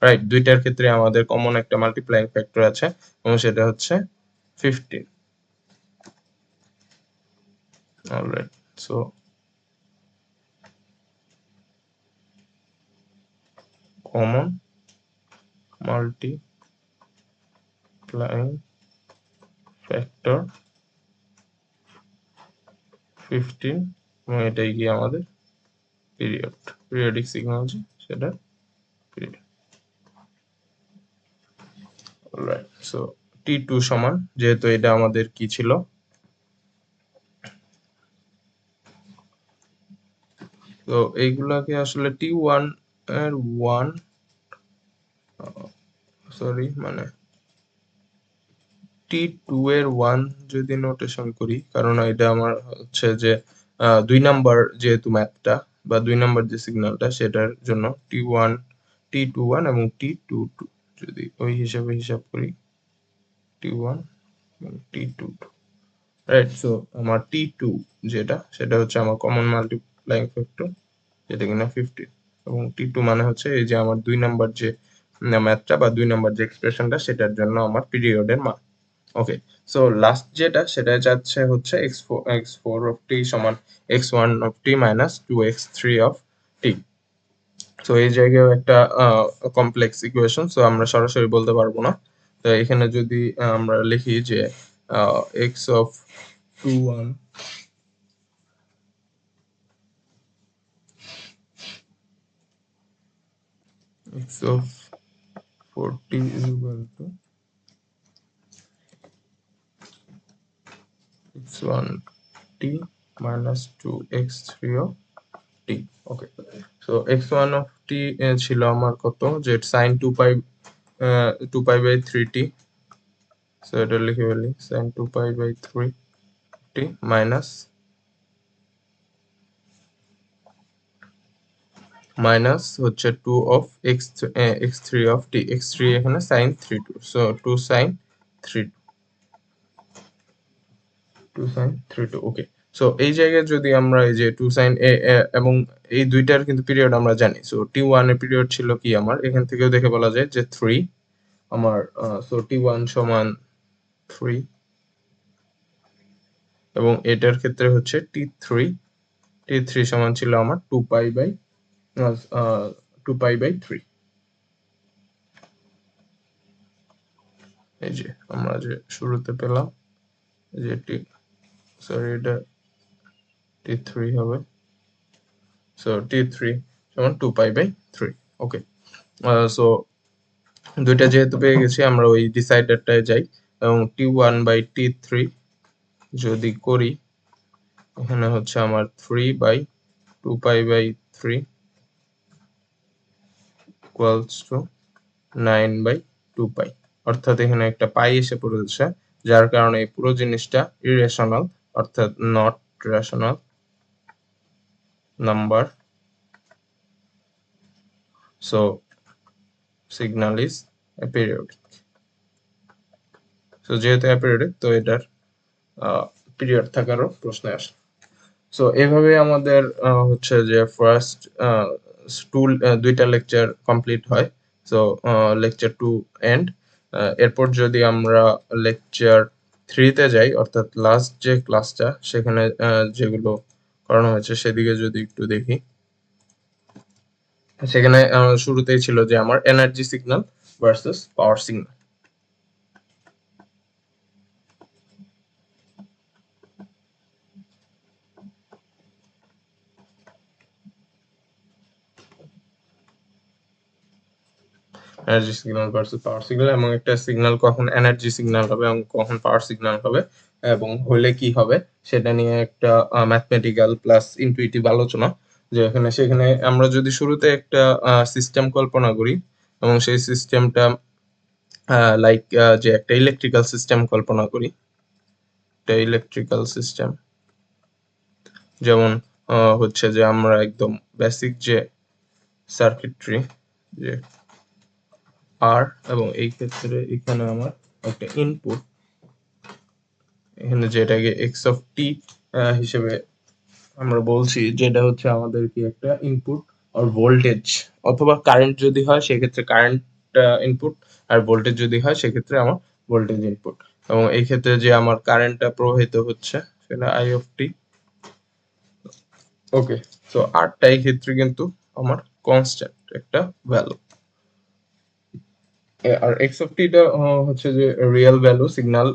রাইট? দুইটার ক্ষেত্রে আমাদের কমন একটা মাল্টিপ্লাইং ফ্যাক্টর আছে এবং সেটা হচ্ছে 15। Alright, so common multiplying factor 15 এবং এটাই কি আমাদের পিরিয়ডিক সিগন্যাল যে সেটা পিরিয়ড। অলরাইট, সো T2 সমান, যেহেতু এটা আমাদের কি ছিল, তো এইগুলাকে আসলে T1 এর 1 সরি মানে T2 এর 1 যদি নোটেশন করি, কারণ এটা আমার হচ্ছে যে 2 নাম্বার যেহেতু ম্যাথটা বা 2 নাম্বার যে সিগন্যালটা সেটার জন্য T1 T21 এবং T22 যদি ওই হিসাবে হিসাব করি T1 এবং T22, রাইট? সো আমার T2 যেটা সেটা হচ্ছে আমার কমন মাল্টিপ্লাইং ফ্যাক্টর যেটা কিনা 15 এবং T2 মানে হচ্ছে এই যে আমার 2 নাম্বার যে ম্যাথটা বা 2 নাম্বার যে এক্সপ্রেশনটা সেটার জন্য আমার পিরিয়ডের মান। ওকে, সো লাস্ট যেটা সেটা যাচ্ছে হচ্ছে x4 অফ t সমান x1 of t minus 2x3 of t। তো এই জায়গায় একটা কমপ্লেক্স ইকুয়েশন, সো আমরা সরাসরি বলতে পারবো না। তো এখানে যদি আমরা লিখি যে x of 21 x of 40 is equal to x1 t minus 2x3 of t। Okay, so x1 of t ছিল আমার কত, যে sin 2 pi 2 pi by 3t, so এটা লিখে ফেলি sin 2 pi by 3t minus হচ্ছে 2 of x3 of t, x3 এখানে sin 3 সো 2 sin 3 2 sin 3 ওকে। সো এই জায়গায় যদি আমরা এই যে 2 sin এবং এই দুইটার কিন্তু পিরিয়ড আমরা জানি, সো t1 এর পিরিয়ড ছিল কি আমার, এখান থেকেও দেখে বলা যায় যে 3 আমার, সো t1 সমান 3 এবং এটার ক্ষেত্রে হচ্ছে t3 সমান ছিল আমার 2 পাই বাই 3। এই যে আমরা যে শুরুতে পেলাম যে এটা t3 হবে, সো t3 সমান 2 পাই বাই 3। ওকে, সো দুইটা যেহেতু পেয়ে গেছি আমরা ওই ডিসাইডারটায় যাই এবং t1 বাই t3 যদি করি, এখানে হচ্ছে আমার 3 by 2 pi by 3 equals to 9 by 2 pi, অর্থাৎ এখানে একটা পাই এসে পড়েছে, যার কারণে এই পুরো জিনিসটা ইরেশনাল, অর্থাৎ not rational number. So signal is aperiodic. So যেহেতু অ্যাপিরিয়ডিক, তো এটার পিরিয়ড থাকারও প্রশ্ন আসে। সো এভাবে আমাদের হচ্ছে যে ফার্স্ট দুইটা লেকচার কমপ্লিট হয়। So lecture 2 end. এরপর যদি আমরা লেকচার 3 তে যাই, অর্থাৎ লাস্ট যে ক্লাসটা, সেখানে যেগুলো করানো হয়েছে সেদিকে যদি একটু দেখি, সেখানে শুরুতেই ছিল যে আমার এনার্জি সিগন্যাল ভার্সেস পাওয়ার সিগন্যাল। এনার্জি সিগন্যাল ভার্সেস পাওয়ার সিগন্যাল, এবং একটা সিগন্যাল কখন এনার্জি সিগন্যাল হবে এবং কখন পাওয়ার সিগন্যাল হবে এবং হলে কি হবে সেটা নিয়ে একটা ম্যাথমেটিক্যাল প্লাস ইনটুইটিভ আলোচনা। যে সেখানে আমরা যদি শুরুতে একটা সিস্টেম কল্পনা করি এবং সেই সিস্টেমটা লাইক যে একটা ইলেকট্রিক্যাল সিস্টেম কল্পনা করি, একটা ইলেকট্রিক্যাল সিস্টেম, যেমন হচ্ছে যে আমরা একদম বেসিক যে সার্কিটরি, যে আর, এবং এই ক্ষেত্রে এখানে আমার একটা ইনপুট, এখানে যেটাকে এক্স অফ টি হিসেবে আমরা বলছি, যেটা হচ্ছে আমাদের কি একটা ইনপুট আর ভোল্টেজ অথবা কারেন্ট যদি হয় সেক্ষেত্রে কারেন্ট ইনপুট, আর ভোল্টেজ যদি হয় সেক্ষেত্রে আমার ভোল্টেজ ইনপুট। এবং এই ক্ষেত্রে যে আমার কারেন্টটা প্রবাহিত হচ্ছে সেটা I of T. Okay, so আরটা এই ক্ষেত্রে কিন্তু আমার কনস্ট্যান্ট একটা ভ্যালু, আর এক্স অফ টি টা হচ্ছে যে real value signal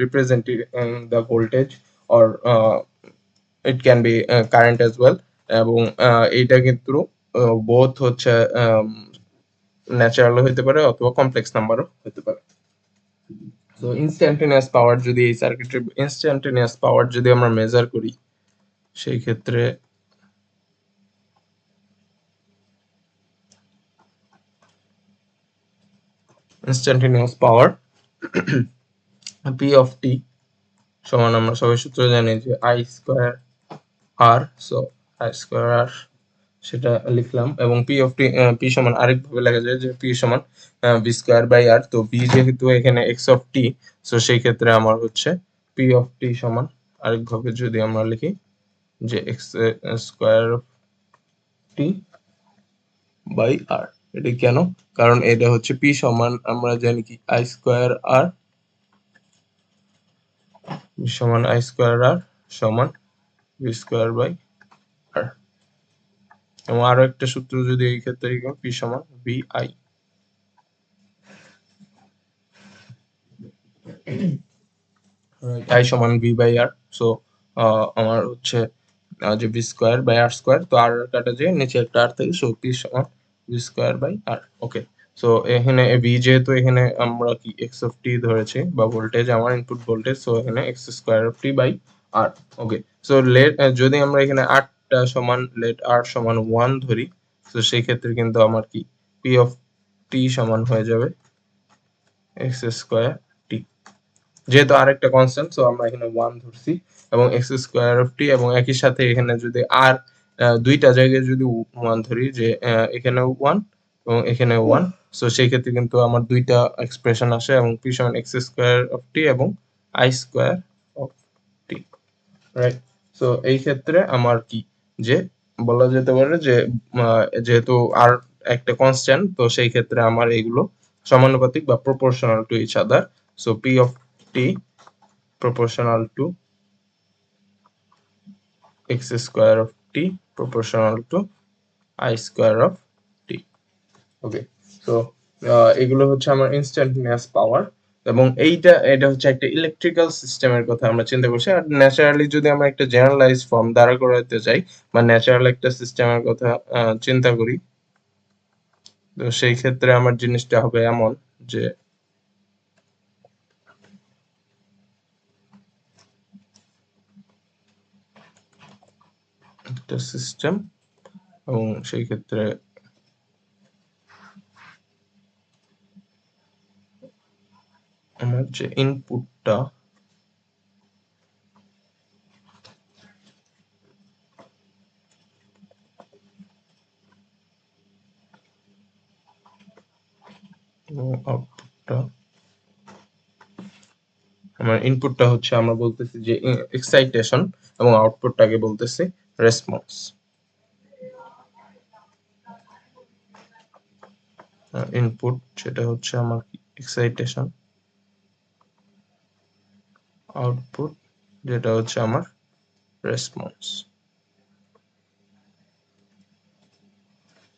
representing the voltage or it can be current as well. এবং এইটা কিন্তু বোথ হচ্ছে ন্যাচারাল হতে পারে অথবা কমপ্লেক্স নাম্বারও হতে পারে। তো ইনস্ট্যান্টেনিয়াস পাওয়ার, যদি এই সার্কিটের ইনস্ট্যান্টেনিয়াস পাওয়ার যদি আমরা মেজার করি, সেই ক্ষেত্রে ইনস্ট্যান্টেনিয়াস পাওয়ার পি অফ টি সমান, আমরা সবাই সূত্র জানি যে I square R, so I square R সেটা লিখলাম, এবং পি অফ টি পি সমান আরেকভাবে লেখা যায় যে পি সমান বি স্কোয়ার বাই আর। তো বি যেহেতু এখানে এক্স অফ টি, সো সেই ক্ষেত্রে আমার হচ্ছে পি অফ টি সমান আরেকভাবে যদি আমরা লিখি যে x square of T by R. এটি কেন? কারণ এটা হচ্ছে পি সমান আমরা জানি কি আই স্কোয়ার আর সমান আই স্কোয়ার আর সমান বি স্কোয়ার বাই আর, এবং আরো একটা সূত্র যদি এই ক্ষেত্রে পি সমান বি আই। আই সমান বি বাই আর। সো আমার হচ্ছে যে V square by R square, তো আর কাটা যায় নিচে একটা আর থাকে, সো পি সমান V square by R. Okay, so এখানে বি যেহেতু এখানে আমরা কি এক্স অফ টি ধরেছি বা ভোল্টেজ আমার ইনপুট ভোল্টেজ, সো এখানে X square of T by R. Okay, so let যদি আমরা এখানে আরটা সমান লেট আর সমান 1 ধরি, তো সেই ক্ষেত্রে কিন্তু আমার কি পি অফ টি সমান হয়ে যাবে এক্স স্কোয়ার টি, যেহেতু আরেকটা কনস্ট্যান্ট, সো আমরা এখানে 1 ধরছি এবং এক্স স্কোয়ার অফ টি, এবং একই সাথে এখানে যদি আর দুইটা জায়গায় যদি 1 ধরি, যে এখানেও 1 এবং এখানে 1, সো সেই ক্ষেত্রে কিন্তু আমার দুইটা এক্সপ্রেশন আসে এবং পি সমান এক্স স্কোয়ার অফ টি এবং I square of T, right. So এই ক্ষেত্রে আমার কি যে বলা যেতে পারে যে যেহেতু আর একটা কনস্ট্যান্ট, তো সেই ক্ষেত্রে আমার এগুলো সমানুপাতিক বা proportional to each other. So P of T proportional to x square of t proportional to I square of t. Okay, so এগুলো হচ্ছে আমার ইনস্ট্যান্টানিয়াস পাওয়ার, এবং এটা হচ্ছে একটা ইলেকট্রিক্যাল সিস্টেমের কথা আমরা চিন্তা করছি। আর ন্যাচারালি যদি আমরা একটা জেনারেলাইজ ফর্ম দ্বারা করাতে চাই বা ন্যাচারাল একটা সিস্টেমের কথা চিন্তা করি, তো সেই ক্ষেত্রে আমার জিনিসটা হবে এমন যে একটা সিস্টেম, এবং সেই ক্ষেত্রে আমার যে ইনপুটটা এবং আউটপুটটা, আমার ইনপুটটা হচ্ছে আমরা বলতেছি যে এক্সাইটেশন এবং আউটপুটটাকে বলতেছি রেসপন্স। ইনপুট যেটা হচ্ছে আমার এক্সাইটেশন, আউটপুট যেটা হচ্ছে আমার রেসপন্স,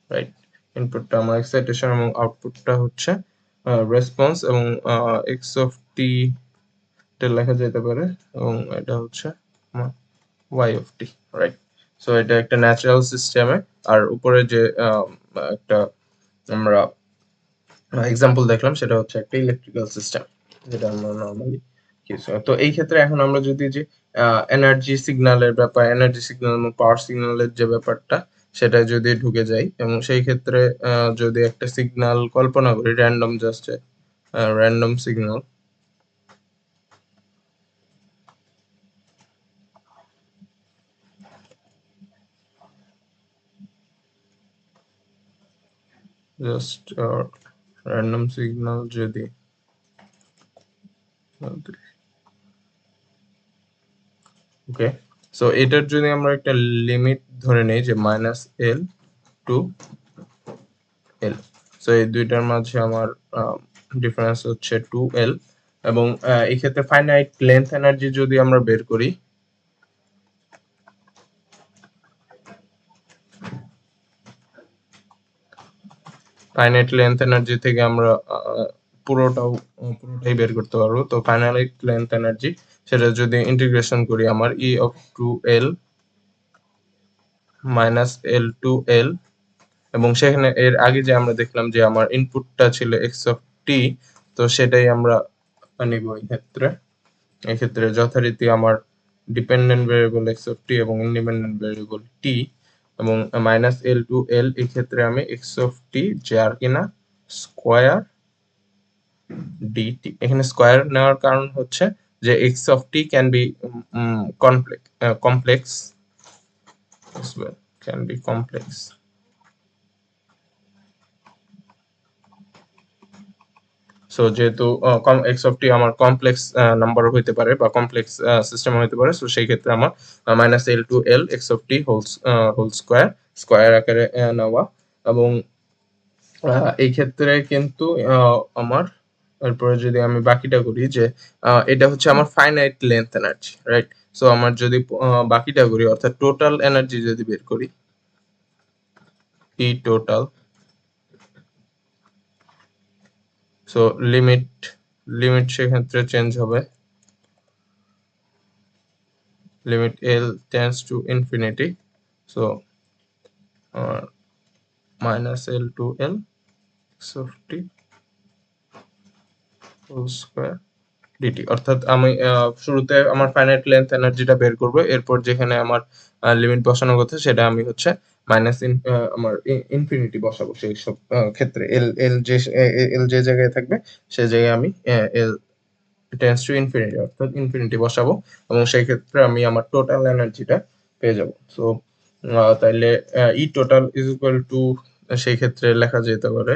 রাইট। ইনপুটটা আমার এক্সাইটেশন এবং আউটপুটটা হচ্ছে রেসপন্স, এবং এক্স অফ টি এটা লেখা যেতে পারে, এবং এটা হচ্ছে আমার Y of T, right. So এটা একটা ন্যাচারাল সিস্টেমে, আর উপরে যে একটা আমরা এক্সাম্পল দেখলাম সেটা হচ্ছে একটা ইলেকট্রিক্যাল সিস্টেম, যেটা আমরা নর্মালি কিছু। তো এই ক্ষেত্রে এখন আমরা যদি যে এনার্জি সিগন্যালের ব্যাপার, এনার্জি সিগন্যাল এবং পাওয়ার সিগন্যালের যে ব্যাপারটা, সেটা যদি ঢুকে যাই, এবং সেই ক্ষেত্রে যদি একটা সিগন্যাল কল্পনা করি random, just random signal, just random signal যদি ওকে, সো এটার যদি আমরা একটা লিমিট ধরে নেই যে -L টু L, সো এই দুইটার মাঝে আমার ডিফারেন্স হচ্ছে 2L, এবং এই ক্ষেত্রে ফাইনাইট লেন্থ এনার্জি যদি আমরা বের করি, ফাইনাইট লেন্থ এনার্জি থেকে আমরা পুরোটাই বের করতে পারবো। তো ফাইনাইট লেন্থ এনার্জি সেটা যদি ইন্টিগ্রেশন করি, আমার E of 2L -L to L, এবং সেখানে এর আগে যে আমরা দেখলাম যে আমার ইনপুটটা ছিল x of t, তো সেটাই আমরা নিব এই ক্ষেত্রে যথারীতি আমার dependent variable x of t এবং ইন্ডিপেন্ডেন্ট ভেরিয়েবল t, এবং -L to L এই ক্ষেত্রে আমি x of t যার কিনা স্কয়ার dt, এখানে স্কয়ার নেওয়ার কারণ হচ্ছে যে x of t can be complex as well, can be complex. So যেহেতু x of t আমার কমপ্লেক্স নাম্বার হইতে পারে বা কমপ্লেক্স সিস্টেম হইতে পারে, সো সেই ক্ষেত্রে আমার -L to L x of t whole square আকারে নেওয়া, এবং এই ক্ষেত্রে কিন্তু আমার এরপরে যদি আমি বাকিটা করি যে এটা হচ্ছে আমার finite length energy, right? So আমার যদি বাকিটা করি অর্থাৎ টোটাল এনার্জি যদি বের করি, ই টোটাল, সো লিমিট সেক্ষেত্রে চেঞ্জ হবে, limit L tends to infinity, so minus L two L X of T whole square DT. অর্থাৎ আমি শুরুতে আমার ফাইনাইট লেন্থ এনার্জিটা বের করব, এরপর যেখানে আমার লিমিট বসানোর কথা সেটা আমি হচ্ছে মাইনাস আমার ইনফিনিটি বসাবো সেই সব ক্ষেত্রে। এল যে জায়গায় থাকবে সে জায়গায় আমি এল টেন্ডস টু ইনফিনিটি অর্থাৎ ইনফিনিটি বসাবো, এবং সেই ক্ষেত্রে আমি আমার টোটাল এনার্জিটা পেয়ে যাব। সো তাইলে E total is equal to, সেই ক্ষেত্রে লেখা যেতে পারে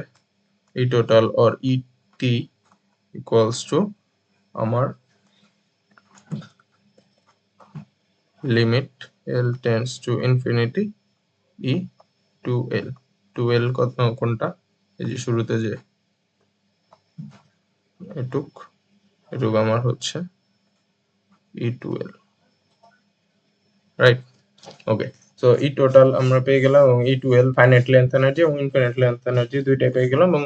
E total or E T equals to আমার limit L tends to infinity E two L. Two L কোনটা? এই যে শুরুতে যে এটুক আমার হচ্ছে E two L, right? Okay, so E total আমরা পেয়ে গেলাম, এবং E two L finite length energy এবং ইনফিনিট লেন্থ এনার্জি দুইটাই পেয়ে গেলাম। এবং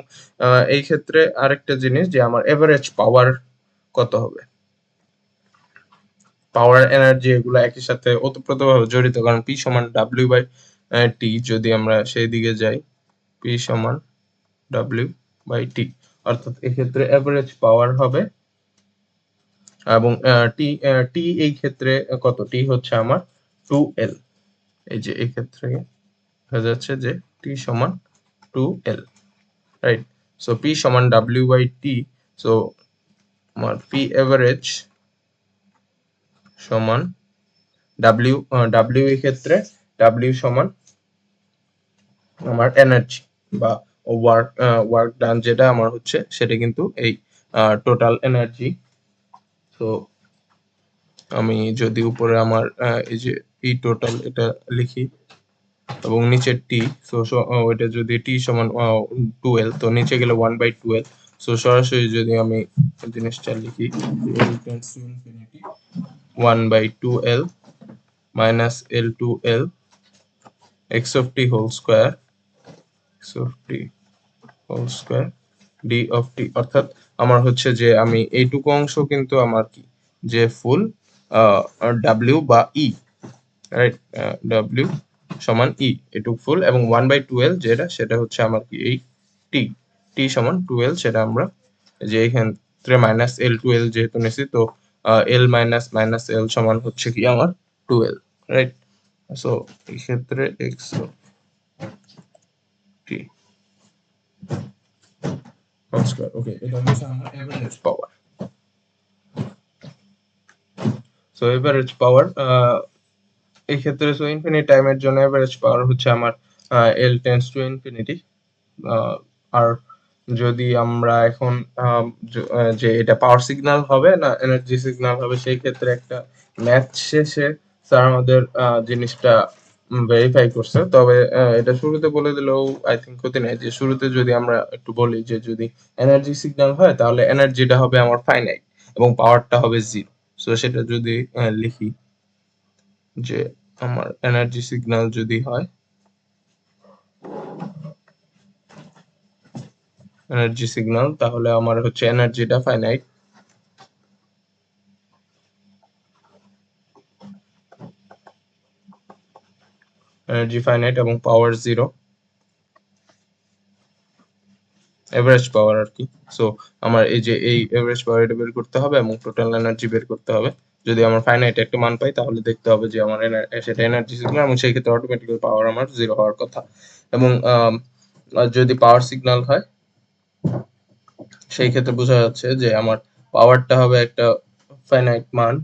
এই ক্ষেত্রে আরেকটা জিনিস যে আমার এভারেজ পাওয়ার কত হবে। পাওয়ার এনার্জি এগুলো একই সাথে ওতপ্রোতভাবে জড়িত, কারণ পি সমান ডাব্লিউ বাই টি। যদি আমরা সেই দিকে যাই, পি সমান ডাব্লিউ বাই টি, অর্থাৎ এক্ষেত্রে এভারেজ পাওয়ার হবে, এবং টি টি এই ক্ষেত্রে কত? টি হচ্ছে আমার 2L। এই যে এই ক্ষেত্রে দেখা যাচ্ছে যে টি সমান 2L, রাইট? সো পি সমান ডাব্লিউ বাই টি, সো আমার পি এভারেজ সমান ডাব্লিউ, ডাব্লিউ এই ক্ষেত্রে ডাব্লিউ সমান আমার এনার্জি বা ওয়ার্ক ডান যেটা আমার হচ্ছে সেটা কিন্তু এই টোটাল এনার্জি। তো আমি যদি উপরে আমার এই যে ই টোটাল এটা লিখি এবং নিচে টি, সো ওইটা যদি টি সমান 2L, তো নিচে গেলে 1/2L। সো সরাসরি যদি আমি জিনিসটা লিখি, L tends to infinity 1/2L minus L to L x of t whole square, x of t whole square d of t. অর্থাৎ আমার হচ্ছে যে আমি এইটুকু অংশ কিন্তু আমার কি, যে ফুল ডাব্লিউ বা ই, রাইট? ডাব্লিউ সমান ই, এটুকু ফুল, এবং 1/2L যেটা সেটা হচ্ছে আমার কি এই টি, টি সমান 2L, সেটা আমরা যে এখান থেকে মাইনাস এল টু এল যেহেতু নিছি, তো এল মাইনাস মাইনাস এল সমান হচ্ছে কি আমার 2L, রাইট? সো এই ক্ষেত্রে এক্স টি হোল স্কয়ার, ওকে, এটা হচ্ছে আমার এভারেজ পাওয়ার। সো এভারেজ পাওয়ার এই ক্ষেত্রে, সো ইনফিনিট টাইমের জন্য এভারেজ পাওয়ার হচ্ছে আমার এল টেন্ডস টু ইনফিনিটি। আর যদি আমরা এখন যে এটা পাওয়ার সিগন্যাল হবে না এনার্জি সিগন্যাল হবে, সেই ক্ষেত্রে একটা ম্যাথ শেষে স্যার আমাদের জিনিসটা ভেরিফাই করছে। তবে এটা শুরুতে বলে দিলেও আই থিঙ্ক ক্ষতি নেই, যে শুরুতে যদি আমরা একটু বলি যে যদি এনার্জি সিগন্যাল হয় তাহলে এনার্জিটা হবে আমার ফাইনাইট এবং পাওয়ারটা হবে 0। সো সেটা যদি লিখি যে আমার এনার্জি সিগন্যাল যদি হয়, এনার্জি সিগন্যাল, তাহলে আমার হচ্ছে এনার্জিটা ফাইনাইট, এনার্জি ফাইনাইট এবং পাওয়ার 0, এভারেজ পাওয়ার আর কি। সো আমার এই যে এই এভারেজ পাওয়ার এটা বের করতে হবে এবং টোটাল এনার্জি বের করতে হবে। যদি আমার ফাইনাইট একটা মান পাই তাহলে দেখতে হবে যে আমার সেটা এনার্জি সিগন্যাল, এবং সেই ক্ষেত্রে অটোমেটিক্যালি পাওয়ার আমার 0 হওয়ার কথা। এবং যদি পাওয়ার সিগন্যাল হয় সেই ক্ষেত্রে বোঝা যাচ্ছে যে আমার পাওয়ারটা হবে একটা ফাইনাইট মান,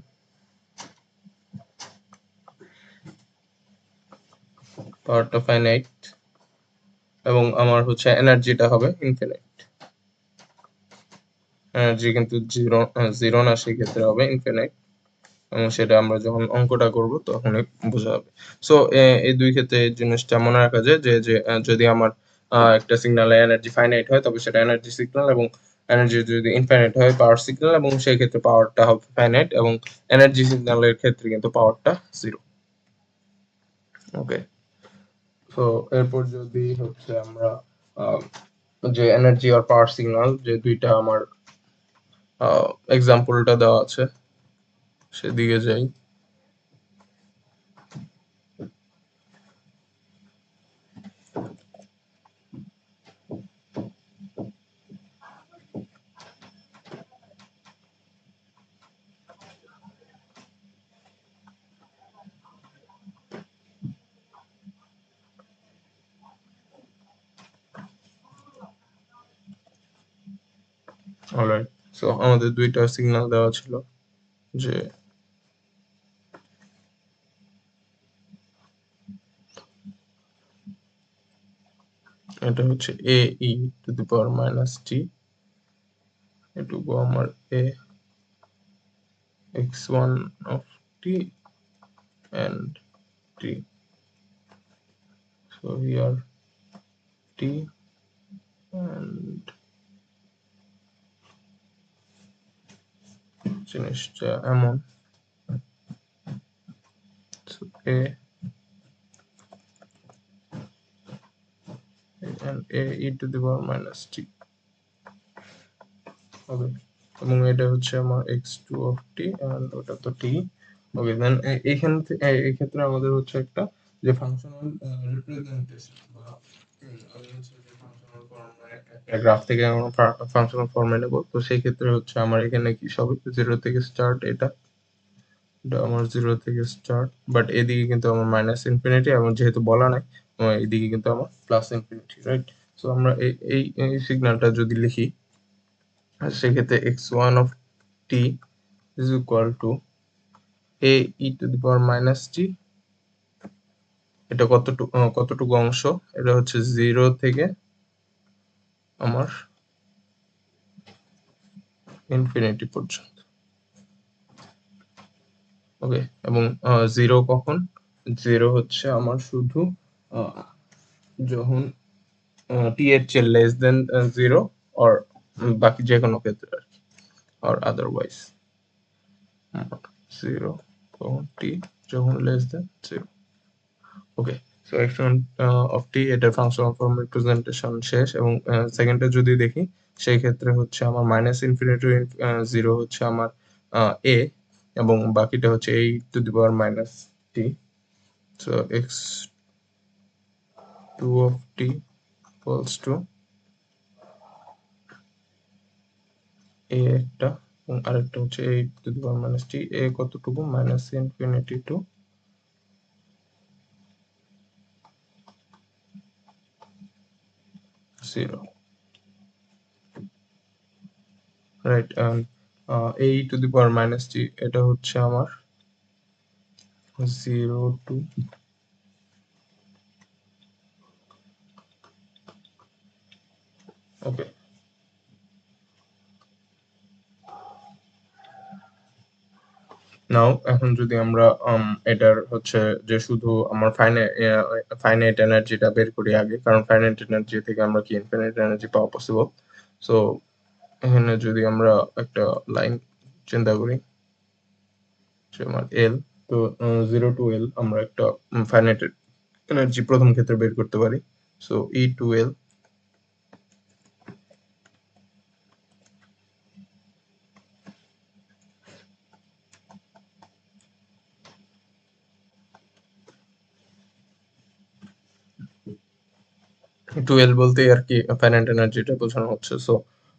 পাওয়ারটা ফাইনাইট, এবং আমার হচ্ছে এনার্জিটা হবে ইনফিনিট। এনার্জি কিন্তু জিরো না, সেই ক্ষেত্রে হবে ইনফিনিট, এবং সেটা আমরা যখন অঙ্কটা করব তখনই বোঝা যাবে। সো এই দুই ক্ষেত্রে এই জিনিসটা মনে রাখা যায় যে যদি আমার একটা সিগন্যালের এনার্জি ফাইনাইট হয় তবে সেটা এনার্জি সিগন্যাল, এবং এনার্জি যদি ইনফাইনাইট হয় পাওয়ার সিগন্যাল, এবং সেই ক্ষেত্রে পাওয়ারটা হবে ফাইনাইট, এবং এনার্জি সিগন্যালের ক্ষেত্রে কিন্তু পাওয়ারটা 0। ওকে, তো এরপর যদি হচ্ছে আমরা যে এনার্জি আর পাওয়ার সিগন্যাল যে দুইটা আমার এক্সাম্পলটা দেওয়া আছে সেদিকে যাই। অলরাইট, সো আমাদের দুইটা সিগন্যাল দেওয়া ছিল যে এটা হচ্ছে এ ই টু দি পাওয়ার মাইনাস টি, এটুকু আমার এ x1 of t and t, so here t and জিনিসটা এমন, so a and a e to the power minus t হবে, এবং এটা হচ্ছে আমার x2 of t and ওটা তো t। ওকে, দেন এইখান থেকে এই ক্ষেত্রে আমাদের হচ্ছে একটা যে ফাংশনাল রিপ্রেজেন্টেশন বা আমি হচ্ছে যে ফাংশনাল ফর্মে একটা গ্রাফ থেকে আমরা ফাংশনাল ফর্মে নেব, তো সেই ক্ষেত্রে হচ্ছে আমার এখানে কি সব 0 থেকে স্টার্ট, এটা আমার 0 থেকে স্টার্ট, বাট এদিকে কিন্তু আমার মাইনাস ইনফিনিটি, এবং যেহেতু বলা নাই এদিকে কিন্তু আমার প্লাস ইনফিনিটি, রাইট? সো আমরা এই সিগন্যালটা যদি লিখি সেক্ষেত্রে x1 of t is equal to a e to the power minus t, এটা কতটুকু অংশ, এটা হচ্ছে 0 থেকে আমার ইনফিনিটি পর্যন্ত। ওকে, এবং 0 কখন, 0 হচ্ছে আমার শুধু যখন টি এর চেয়ে লেস দেন 0, অর বাকি যে কোনো ক্ষেত্রে আর কি, অর আদারওয়াইজ 0 তখন টি যখন less than 0। Okay, so x1 of t এটার ফাংশনাল ফর্ম রিপ্রেজেন্টেশন শেষ, এবং সেকেন্ডে যদি দেখি সেই ক্ষেত্রে হচ্ছে আমার মাইনাস ইনফিনিটি 0 হচ্ছে আমার এ, এবং বাকিটা হচ্ছে এই two the power minus T, so x2 of t equals to এ একটা, এবং আরেকটা হচ্ছে এই টু দি পাওয়ার মাইনাস টি, এ কতটুকু, মাইনাস ইনফিনিটি টু 0, রাইট? এই টু দি পাওয়ার মাইনাস টি এটা হচ্ছে আমার 0 টু, ওকে, নাও এখন যদি আমরা এটার হচ্ছে যে শুধু আমার ফাইনাইট এনার্জিটা বের করি আগে, কারণ ফাইনাইট এনার্জি থেকে আমরা কি ইনফিনিট এনার্জি পাওয়া পসিবল। সো এখানে যদি আমরা একটা লাইন চিন্তা করি যে আমার এল, তো 0 টু এল আমরা একটা ফাইনাইট এনার্জি প্রথম ক্ষেত্রে বের করতে পারি, সো ই টু এল, টুয়েলভ বলতে আর কি ফাইনাইট এনার্জিটা বোঝানো হচ্ছে। সো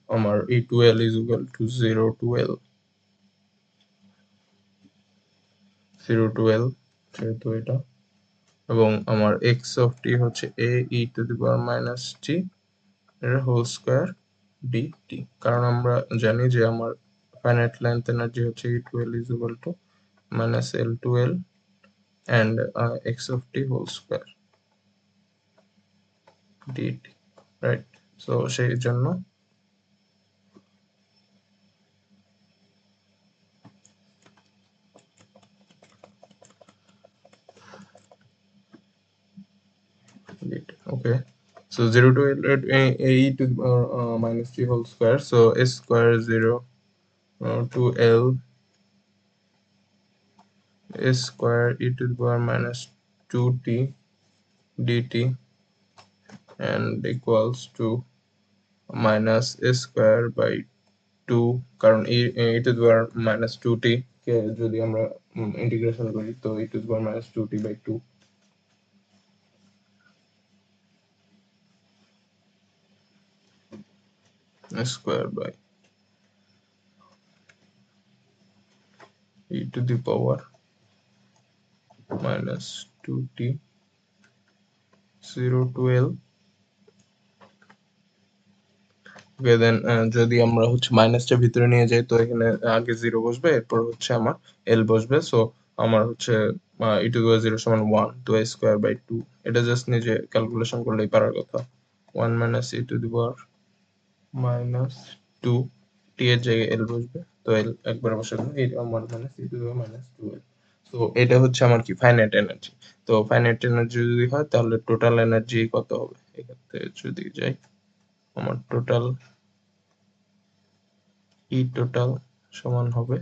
আমার ই twelve is equal two 0 twelve যেহেতু এটা, এবং আমার এক্স অফ টি হচ্ছে এ ই টু দি পাওয়ার মাইনাস টি এর হোল স্কোয়ার ডি টি, কারণ আমরা জানি যে আমার ফাইনাইট লেন্থ এনার্জি হচ্ছে E twelve is equal to minus L twelve and X of T whole square D T, right? So সেই জন্য ওকে, So 0 to L e to the power minus t whole square. So s square 0 to L s square e to the power minus 2t dt and equals to minus s square by 2, কারণ e to the power minus 2t কে যদি আমরা ইন্টিগ্রেশন করি তো e to the power minus 2t by 2 s square by e to the power minus 2t 0 to L. ওকে দেন যদি আমরা হচ্ছে মাইনাসটা ভিতরে নিয়ে যাই তো এখানে আগে 0 বসবে, এরপর হচ্ছে আমার L বসবে। সো আমার হচ্ছে e to the power 0 সমান 1, তো a square by 2, এটা জাস্ট নিজে ক্যালকুলেশন করলেই পারার কথা। 1 minus e to the power minus 2 t এর জায়গায় L বসবে, তো L একবার বসাবো, এই 1 minus e to the power minus 2L। তো এটা হচ্ছে আমার কি ফাইনাইট এনার্জি। তো ফাইনাইট এনার্জি যদি হয় তাহলে টোটাল এনার্জি কত হবে? এক্ষেত্রে যদি যাই আমার টোটাল E total সমান হবে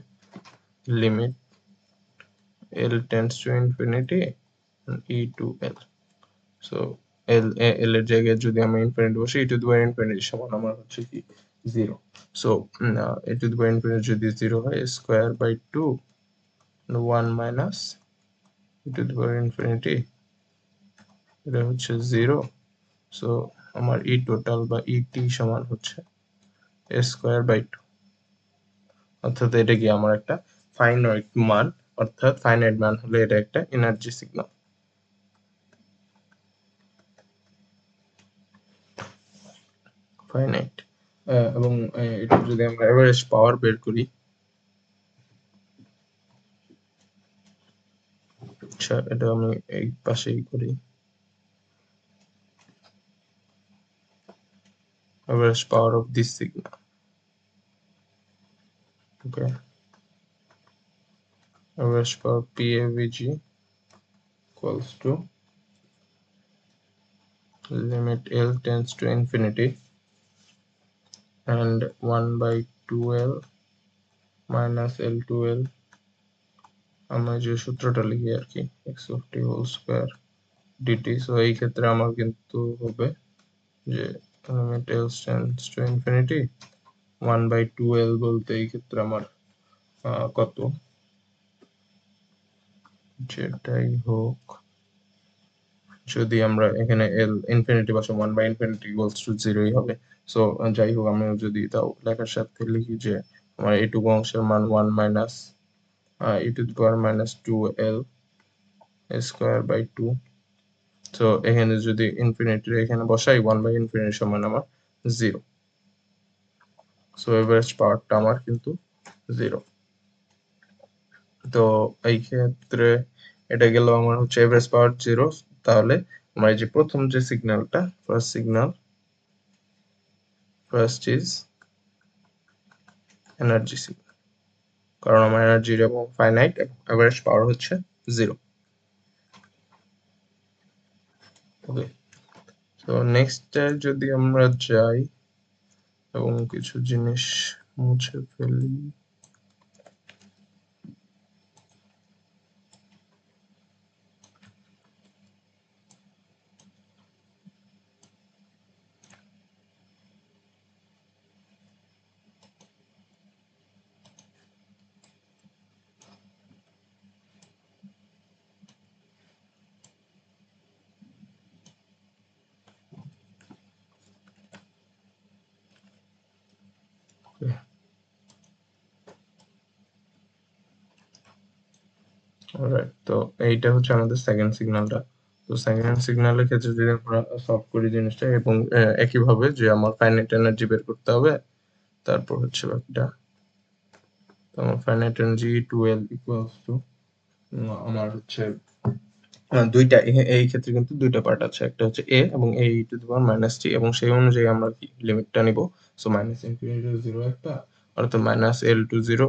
limit L tends to infinity and e to L। So L এর জায়গায় যদি আমি ইনফিনিটি বসি e to the power infinity সমান আমার হচ্ছে কি 0। So e to the power infinity যদি 0 হয় square by 2 1 minus e to the power infinity এটা হচ্ছে 0। সো আমার e total বা et সমান হচ্ছে স্কয়ার বাই 2, অর্থাৎ এটা কি আমার একটা ফাইনাইট মান, অর্থাৎ ফাইনাইট মান হলে এটা একটা এনার্জি সিগন্যাল। ফাইনাইট এবং এটা যদি আমরা এভারেজ পাওয়ার বের করি, আচ্ছা এটা আমি এই পাশেই করি, average power of this signal, okay, average power PAVG equals to limit L tends to infinity and 1 by 2L minus L to L, আমরা যে সূত্রটা লিখি আর কি x of t whole square dt। So এই ক্ষেত্রে আমার কিন্তু হবে যে limit L tends to infinity 1 by 2L বলতে এই ক্ষেত্রে আমার কত, যেটাই হোক যদি আমরা এখানে L ইনফিনিটি বসাই 1 by infinity equals to 0ই হবে। সো যাই হোক আমি যদি তাও লেখার সাথে লিখি যে আমার এইটুকু অংশের মান 1 minus e to the power minus 2L square by 2। So এখানে যদি ইনফিনিটি এখানে বসাই 1 by infinity সমান আমার 0। সো এভারেজ পাওয়ারটা আমার কিন্তু 0। তো এই ক্ষেত্রে এটা গেল আমার হচ্ছে এভারেজ পাওয়ার 0। তাহলে আমার এই যে প্রথম যে সিগন্যালটা first signal, first is energy signal, কারণ আমার এনার্জি এবং ফাইনাইট এবং এভারেজ পাওয়ার হচ্ছে 0। ওকে, তো নেক্সটে যদি আমরা যাই এবং কিছু জিনিস মুছে ফেলি, অলরাইট, তো এইটা হচ্ছে আমাদের সেকেন্ড সিগন্যালটা। তো সেকেন্ড সিগন্যালের ক্ষেত্রে যদি আমরা সলভ করি জিনিসটা এবং একইভাবে যে আমার ফাইনাইট এনার্জি বের করতে হবে, তারপর হচ্ছে বাকিটা। তো আমার finite energy 2L equals to আমার হচ্ছে দুইটা, এই ক্ষেত্রে কিন্তু দুইটা পার্ট আছে, একটা হচ্ছে a এবং a two the power minus t, এবং সেই অনুযায়ী আমরা কি লিমিটটা নিব। সো মাইনাস ইনফিনিটি টু 0 একটা, অর্থাৎ মাইনাস L টু 0,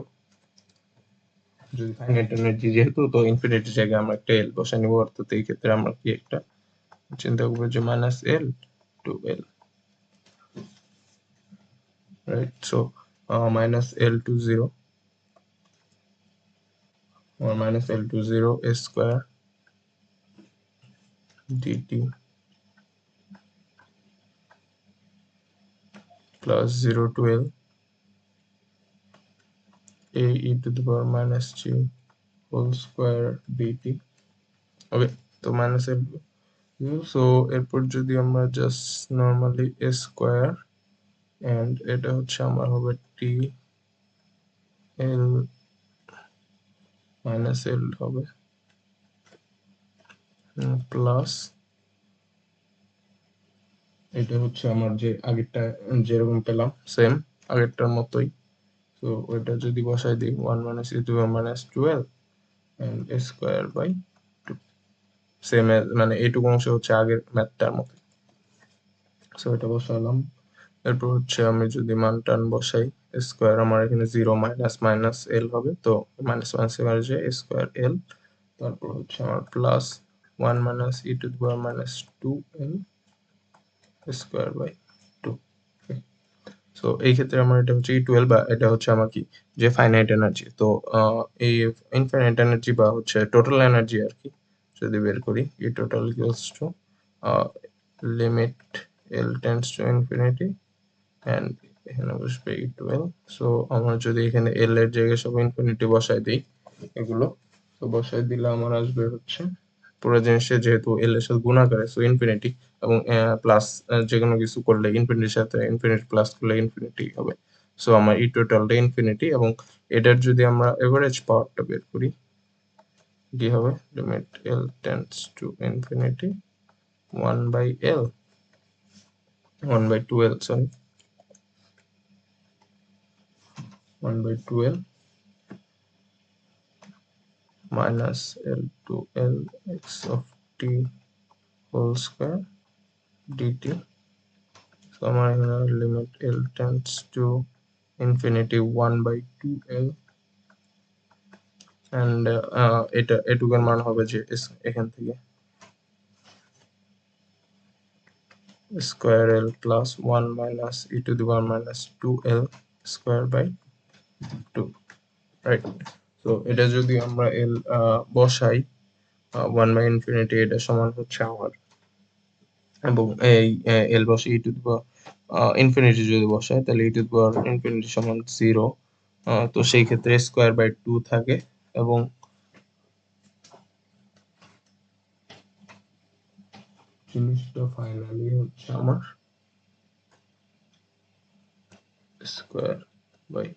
যদি ফাইনাইট এনার্জি যেহেতু তো ইনফিনিটির জায়গায় আমরা একটা L বসাই নিব, অর্থাৎ এই ক্ষেত্রে আমরা কি একটা চিন্তা করবো যে minus L to L, right? So minus L to 0 or minus L to 0 a square dt plus 0 to L a e to the power minus g whole square dt. Okay, তো মাইনাস এল, সো এরপর যদি আমরা just normally A square and এটা হচ্ছে আমার হবে টি এল মাইনাস এল হবে প্লাস এটা হচ্ছে আমার যে আগেরটা যেরকম পেলাম সেম আগেরটার মতোই। তো ওইটা যদি বসাই দিই 1 minus e to power minus 12 and a square by 2, same মানে এইটুকু অংশ হচ্ছে আগের ম্যাথটার মতো। সো এটা বসালাম। এরপর হচ্ছে আমি যদি মান টান বসাই স্কয়ার আমার এখানে 0 মাইনাস মাইনাস এল হবে, তো মাইনাস মাইনাস এবারে যে স্কয়ার এল, তারপর হচ্ছে আমার plus 1 minus e to the power minus 2 L square by 2। So এই ক্ষেত্রে আমার এটা হচ্ছে E12 বা এটা হচ্ছে আমার কি যে ফাইনাইট এনার্জি। তো এই ইনফাইনাইট এনার্জি বা হচ্ছে টোটাল এনার্জি আর কি যদি বের করি, E total equals to limit L tends to infinity and এখানে বসবে E12। সো আমরা যদি এখানে L এর জায়গায় সব ইনফিনিটি বসাই দিই এগুলো, তো বসাই দিলে আমার আসবে হচ্ছে পুরো জিনিসটা যেহেতু L এর সাথে গুণাকারে সো ইনফিনিটি, এবং প্লাস যেকোনো কিছু করলে ইনফিনিটির সাথে ইনফিনিটি প্লাস করলে ইনফিনিটি হবে। সো আমার ই টোটালটা ইনফিনিটি, এবং এটার যদি আমরা এভারেজ পাওয়ারটা বের করি কি হবে limit L tends to infinity 1 by L 1 by 2L sorry 1 by 2L minus L to L x of t whole square dt। So আমার এখানে limit L tends to infinity 1 by 2L and এটা এটুকুর মান হবে যে এখান থেকে square L plus 1 minus e to the power minus 2L square by 2, right? So এটা যদি আমরা L বসাই 1 by infinity এটা সমান হচ্ছে আমার, এবং এই L বসে e to the power infinity যদি বসাই তাহলে e to the power infinity সমান 0। তো সেই ক্ষেত্রে স্কয়ার বাই 2 থাকে, এবং জিনিসটা ফাইনালি হচ্ছে আমার স্কয়ার বাই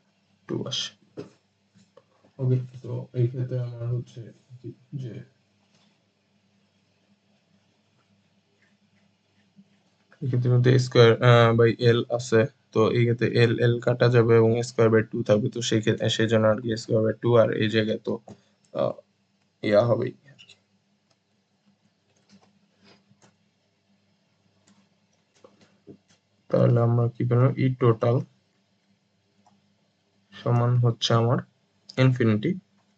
2 আসে। ওকে, তো এই ক্ষেত্রে আমার হচ্ছে যে এই ক্ষেত্রে মধ্যে স্কয়ার বাই এল আছে, তো এই ক্ষেত্রে এল এল কাটা যাবে এবং স্কয়ার বাই 2 থাকবে, তো সেই ক্ষেত্রে সেই জন্য আর কি স্কয়ার বাই 2 আর এই জায়গায় তো ইয়া হবেই। তাহলে আমরা কি পেলাম ই টোটাল সমান হচ্ছে আমার ইনফিনিটি,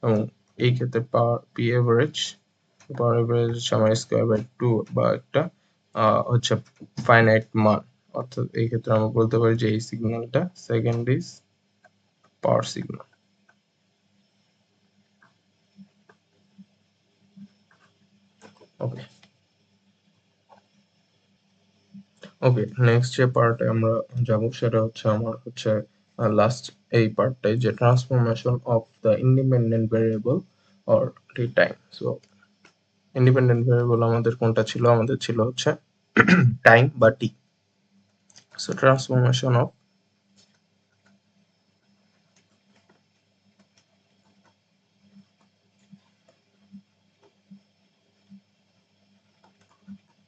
এবং এই ক্ষেত্রে পাওয়ার পি এভারেজ হচ্ছে আমার স্কয়ার বাই 2 বা একটা হচ্ছে ফাইনাইট মান। অর্থাৎ এই ক্ষেত্রে আমরা বলতে পারি যে এই সিগন্যালটা second is power signal. Okay okay, next যে পার্টে আমরা যাব সেটা হচ্ছে আমার হচ্ছে লাস্ট এই পার্টটাই, যে transformation of the independent variable or t time. So independent variable আমাদের কোনটা ছিল, আমাদের ছিল হচ্ছে টাইম বা t. So transformation of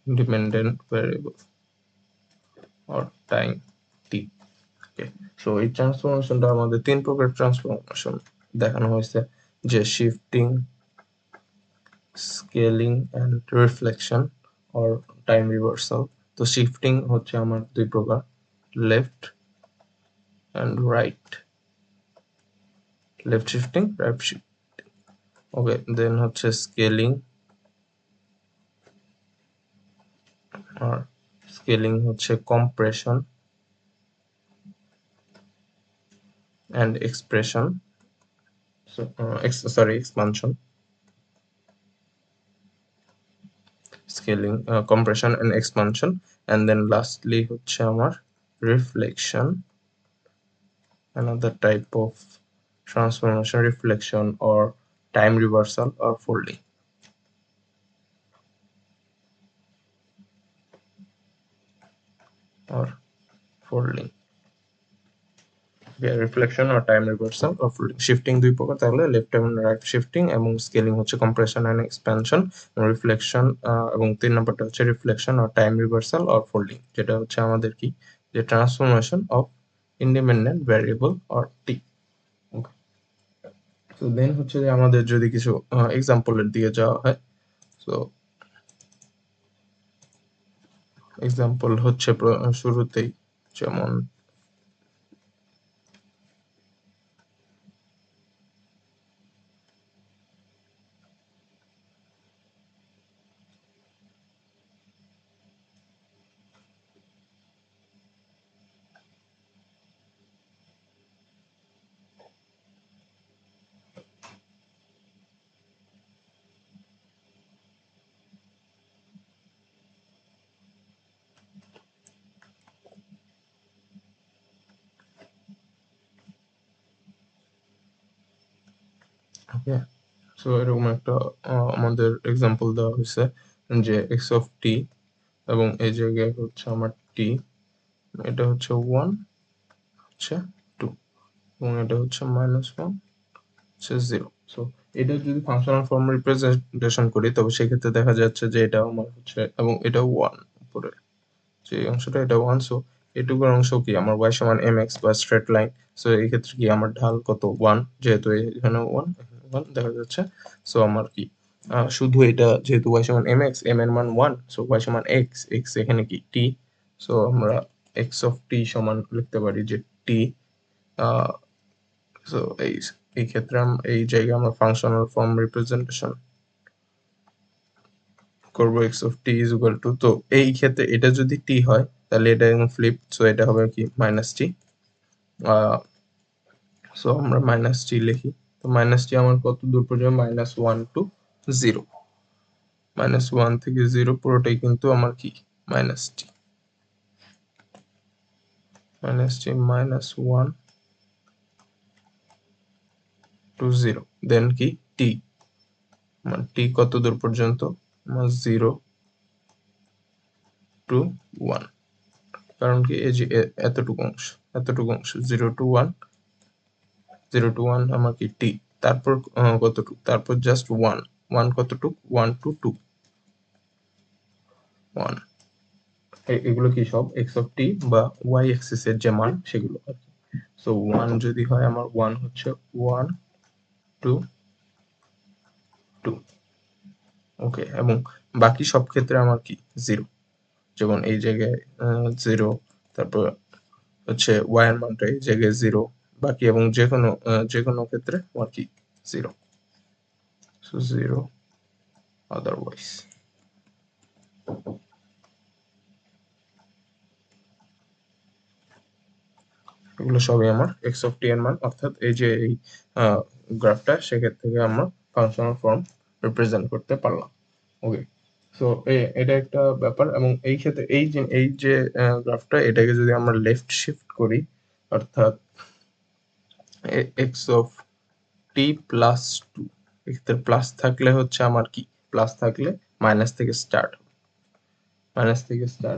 independent variable or time t. Okay, so এই ট্রান্সফরমেশনটা আমাদের তিন প্রকার ট্রান্সফরমেশন দেখানো হয়েছে, যে shifting, scaling and reflection or time reversal. তো শিফটিং হচ্ছে আমার দুই প্রকার, left and right, left shifting right shifting. Okay, then হচ্ছে স্কেলিং আর স্কেলিং হচ্ছে compression and expression, expansion, scaling, compression and expansion, and then lastly হচ্ছে আমার reflection, another type of transformation, reflection or time reversal or folding or folding. Reflection আর time reversal or folding. Shifting দুই প্রকার, তাহলে লেফট এবং রাইট শিফটিং, এবং স্কেলিং হচ্ছে কম্প্রেশন এন্ড এক্সপ্যানশন, রিফ্লেকশন এবং 3 নম্বরটা হচ্ছে reflection or time reversal or folding, যেটা হচ্ছে আমাদের কি যে transformation of independent variable or t. Okay, তো দেন হচ্ছে যে আমাদের যদি কিছু এক্সাম্পলের দিকে যাওয়া হয়, সো এক্সাম্পল হচ্ছে শুরুতেই যেমন ওকে, সো এরকম একটা আমাদের এক্সাম্পল দেওয়া হয়েছে যে এক্স অফ টি, এবং এই জায়গায় হচ্ছে আমার টি, এটা হচ্ছে 1, হচ্ছে 2, এবং এটা হচ্ছে -1, হচ্ছে 0। সো এটা যদি ফাংশনাল ফর্ম রিপ্রেজেন্টেশন করি, তবে সেক্ষেত্রে দেখা যাচ্ছে যে এটা আমার হচ্ছে, এবং এটা 1 উপরে যে অংশটা, এটা 1। সো এটুকুর অংশ কি আমার y সমান mx বা স্ট্রেট লাইন। সো এই ক্ষেত্রে কি আমার ঢাল কত 1, যেহেতু এখানে 1 এখানে 1 দেখা যাচ্ছে। সো আমার কি শুধু এটা যেহেতু y সমান mx, m এর মান 1, সো y সমান x, x এখানে কি t। সো আমরা x অফ t সমান লিখতে পারি যে t। সো এই ক্ষেত্রে এই জায়গায় আমরা ফাংশনাল ফর্ম রিপ্রেজেন্টেশন করবো x of t is equal two, তো এই ক্ষেত্রে এটা যদি t হয় তাহলে এটা ফ্লিপ, সো এটা হবে কি মাইনাস টি। সো আমরা মাইনাস টি লিখি, তো মাইনাস টি আমার কত দূর পর্যন্ত, -1 টু 0, -1 থেকে 0 পুরোটাই কিন্তু আমার কি মাইনাস টি, -1 টু 0, দেন কি টি, মানে টি কত দূর পর্যন্ত, আমার 0 টু 1, কারণ কি এই যে এতটুকু অংশ 0 টু 1, 0 টু 1 আমার কি টি, তারপর কতটুকু, তারপর জাস্ট 1, 1 কতটুকু, 1 টু 2, 1। এগুলো কি সব x অফ টি বা y অ্যাক্সিস এর যে মান সেগুলো আর কি। সো 1 যদি হয় আমার 1 হচ্ছে 1 টু 2, ওকে, এবং বাকি সব ক্ষেত্রে আমার কি 0, যেমন এই জায়গায় 0, তারপর হচ্ছে y এর মানটা এই জায়গায় 0, বাকি এবং যে কোনো ক্ষেত্রে আমার কি 0, সো 0 আদারওয়াইজ। এগুলো সবই আমার এক্স অফ টি এর মান, অর্থাৎ এই যে এই গ্রাফটা, সেক্ষেত্রে থেকে আমরা ফাংশনাল ফর্ম রিপ্রেজেন্ট করতে পারলাম। ওকে, সো এটা একটা ব্যাপার, এবং এই ক্ষেত্রে এই যে গ্রাফটা, এটাকে যদি আমরা লেফট শিফট করি, অর্থাৎ এক্স অফ টি প্লাস 2, এক্ষেত্রে প্লাস থাকলে হচ্ছে আমার কি, প্লাস থাকলে মাইনাস থেকে স্টার্ট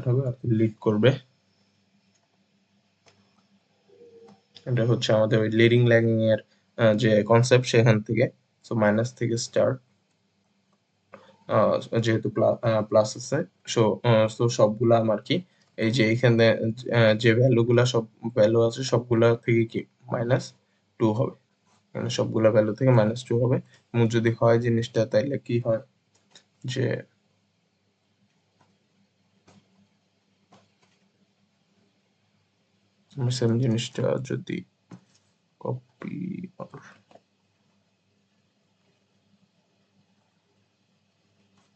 হবে, অর্থাৎ লিড করবে। এটা হচ্ছে আমাদের ওই লিডিং ল্যাগিং এর যে কনসেপ্ট, সেখান থেকে। সো মাইনাস থেকে স্টার্ট, যেহেতু প্লাস আছে, সো সবগুলা আমার কি এই যে এইখানে যে ভ্যালুগুলা, সব ভ্যালু আছে সবগুলা থেকে কি -2 হবে, মানে সবগুলা ভ্যালু থেকে -2 হবে। এবং যদি হয় জিনিসটা, তাইলে কি হয় যে সেম জিনিসটা যদি কপি,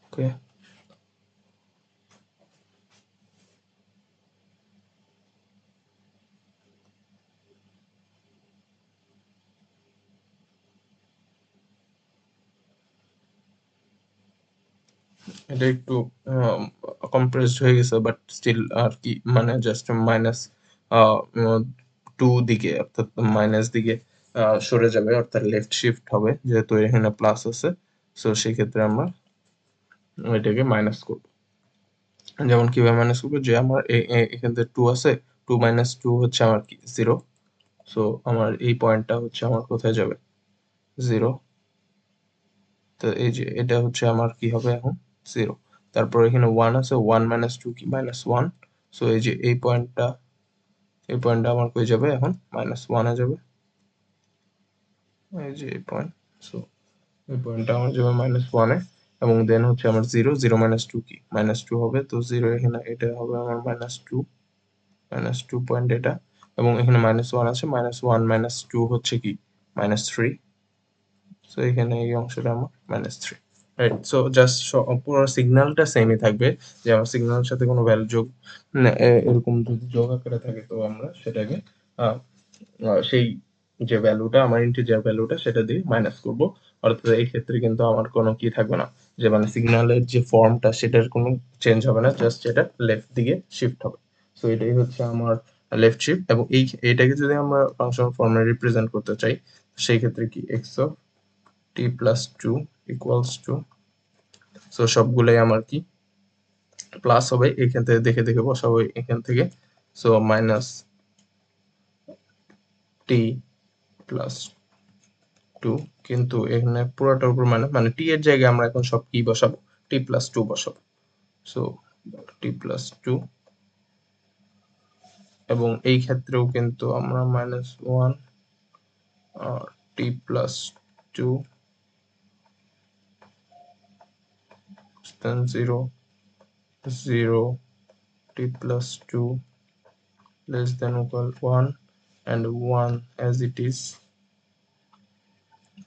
ওকে, এটা একটু কম্প্রেসড হয়ে গেছে, বাট স্টিল আর কি মানে জাস্ট মাইনাস টু দিকে অর্থাৎ মাইনাস দিকে সরে যাবে, অর্থাৎ লেফট শিফট হবে যেহেতু এখানে প্লাস আছে। সো সেক্ষেত্রে আমরা এটাকে মাইনাস করব। যেমন কিভাবে মাইনাস করবো, যে আমার এখান থেকে টু আছে, টু মাইনাস টু হচ্ছে আমার কি জিরো। সো আমার এই পয়েন্টটা হচ্ছে আমার কোথায় যাবে, জিরো। তো এই যে এটা হচ্ছে আমার কি হবে এখন, জিরো। তারপর এখানে ওয়ান আছে, ওয়ান মাইনাস টু কি মাইনাস ওয়ান। সো এই যে এই পয়েন্টটা আমার কই যাবে এখন, মাইনাস ওয়ানে যাবে। এই যে এই পয়েন্ট। সো এই পয়েন্টটা আমার যাবে মাইনাস ওয়ানে, এবং দেন হচ্ছে আমার জিরো, জিরো মাইনাস টু কি মাইনাস টু হবে। তো জিরো এখানে এটা হবে আমার minus two, minus two point এটা। এবং এখানে মাইনাস ওয়ান আছে, মাইনাস ওয়ান মাইনাস টু হচ্ছে কি মাইনাস থ্রি। সো এখানে এই অংশটা আমার minus three. Right. So just পুরো সিগন্যালটা সেমই থাকবে, যে আমার সিগন্যালের সাথে কোনো ভ্যালু যোগ এরকম যদি যোগ আকারে থাকে, তো আমরা সেটাকে সেই যে ভ্যালুটা আমার ইন্টিজার ভ্যালুটা সেটা দিয়ে মাইনাস করব। অর্থাৎ এই ক্ষেত্রে কিন্তু আমার কোনো কি থাকবে না, যে মানে সিগন্যালের যে ফর্মটা সেটার কোনো চেঞ্জ হবে না, জাস্ট এটা লেফট দিকে শিফট হবে। সো এটাই হচ্ছে আমার লেফট শিফট। এবং এইটাকে যদি আমরা ফাংশন ফর্মে রিপ্রেজেন্ট করতে চাই, সেই ক্ষেত্রে কি X of T plus two equals to, so সবগুলোই আমার কি প্লাস হবে, এখান থেকে দেখে দেখে বসাবো এখান থেকে। সো মাইনাস টি প্লাস টু, কিন্তু এখানে পুরোটার উপর মানে টি এর জায়গায় আমরা এখন সব কি বসাবো, টি প্লাস টু বসাবো। সো টি প্লাস টু, এবং এই ক্ষেত্রেও কিন্তু আমরা minus one T plus two then zero, zero T plus two less than equal 1 and 1 as it is,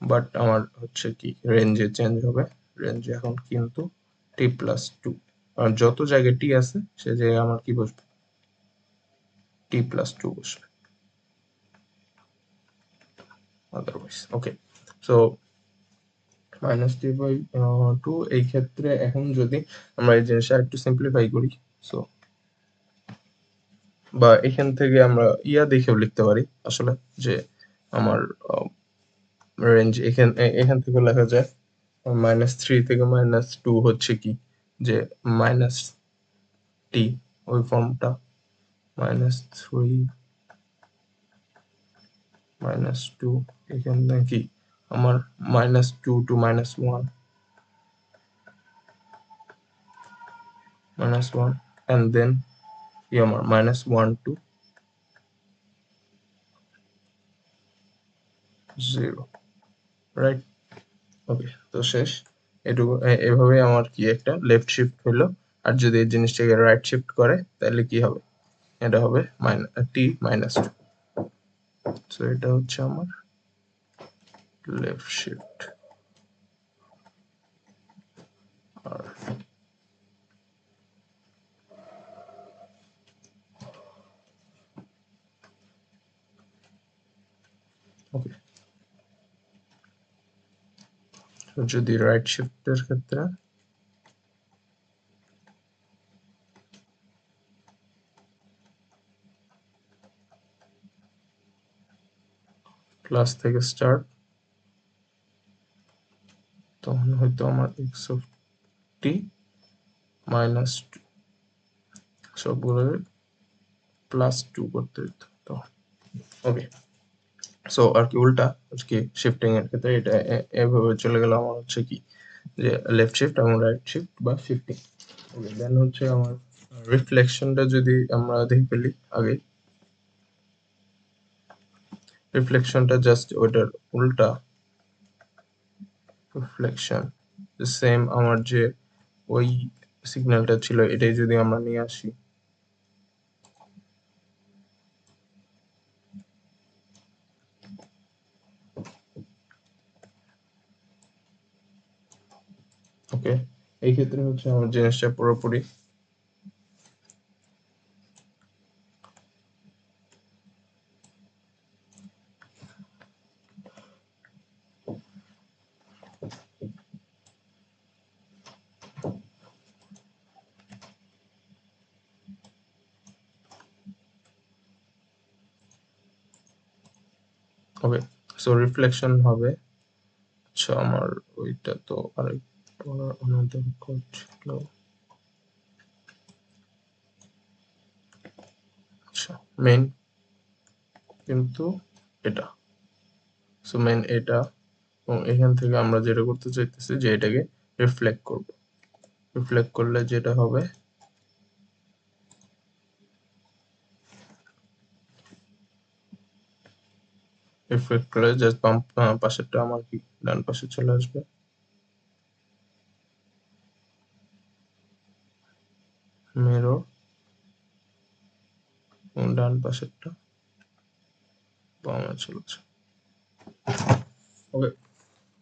but আমার হচ্ছে কি রেঞ্জে চেঞ্জ হবে, রেঞ্জে এখন কিন্তু টি প্লাস টু, আর যত জায়গায় টি আছে সে জায়গায় আমার কি বসবে, টি প্লাস টু বসবে otherwise. Okay. So minus T by two, এই ক্ষেত্রে এখন যদি আমরা এই জিনিসটা একটু সিম্পলিফাই করি, সো বা এখান থেকে আমরা ইয়া দেখেও লিখতে পারি আসলে, যে আমার রেঞ্জ এখান থেকে লেখা যায় মাইনাস থ্রি থেকে মাইনাস টু হচ্ছে কি, যে মাইনাস টি, ওই ফর্মটা মাইনাস থ্রি মাইনাস টু, এখানে কি আমার minus two to minus one, minus one, and then কি আমার minus one to zero. Right. Okay, তো শেষ। এটুকু এভাবে আমার কি একটা লেফট শিফট হলো। আর যদি এই জিনিসটাকে রাইট শিফট করে তাহলে কি হবে, এটা হবে টি মাইনাস টু। সো এটা হচ্ছে আমার লেফট শিফট। আর ওকে, যদি রাইট শিফটের ক্ষেত্রে প্লাস থেকে স্টার্ট, তখন হয়তো আমার x of T minus two, সবগুলো প্লাস টু করতে হতো তখন। ওকে। সো আর কি উল্টা কি শিফটিং এর ক্ষেত্রে এটা এভাবে চলে গেল আমার হচ্ছে কি, যে লেফট শিফট এবং রাইট শিফট বা শিফটিং। ওকে, দেন হচ্ছে আমার রিফ্লেকশনটা যদি আমরা দেখে ফেলি আগে, রিফ্লেকশনটা জাস্ট ওইটার উল্টা। রিফ্লেকশন সেম আমার যে ওই সিগন্যালটা ছিল এটাই যদি আমরা নিয়ে আসি, ওকে, এই ক্ষেত্রে হচ্ছে আমার জিনিসটা পুরোপুরি ওকে, সো রিফ্লেকশন হবে, আচ্ছা আমার ওইটা তো আরেক আমাদের ঘটলো, আচ্ছা মেইন কিন্তু এটা, সো মেইন এটা, এবং এখান থেকে আমরা যেটা করতে চাইতেছি যে এটাকে রিফ্লেক্ট করব, রিফ্লেক্ট করলে যেটা হবে রিফ্লেক্ট করলে জাস্ট বাম পাশেরটা আমার কি ডান পাশে চলে আসবে, মিরর এবং ডান পাশেরটা বামে চলে আসবে। ওকে,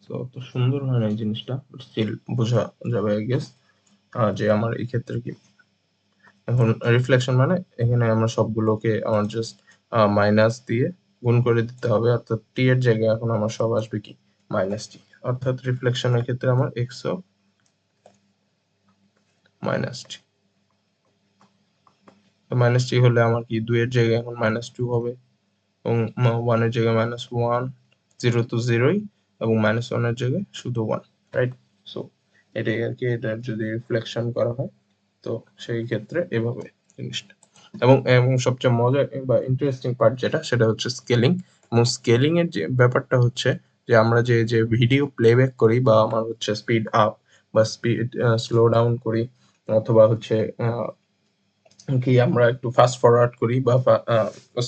তো অত সুন্দর হয় না এই জিনিসটা, স্টিল বোঝা যাবে আই গেস যে আমার এই ক্ষেত্রে কি এখন রিফ্লেকশন মানে এখানে আমরা সবগুলোকে আমার জাস্ট মাইনাস দিয়ে গুণ করে দিতে হবে, অর্থাৎ টি এর জায়গায় এখন আমার সব আসবে কি মাইনাস টি, অর্থাৎ রিফ্লেকশনের ক্ষেত্রে আমার x of minus t, minus t হলে আমার কি 2 এর জায়গায় এখন -2 হবে, এবং 1 এর জায়গায় -1, 0 তো 0ই, এবং -1 এর জায়গায় শুধু 1, রাইট? সো এটাই আর কি, এটা যদি রিফ্লেকশন করা হয় তো সেই ক্ষেত্রে এভাবে জিনিসটা, এবং সবচেয়ে মজার বা ইন্টারেস্টিং পার্ট যেটা সেটা হচ্ছে স্কেলিং, এবং স্কেলিং এর যে ব্যাপারটা হচ্ছে যে আমরা যে ভিডিও প্লেব্যাক করি বা আমার হচ্ছে স্পিড আপ বা স্পিড স্লো ডাউন করি, অথবা হচ্ছে কি আমরা একটু ফাস্ট ফরওয়ার্ড করি বা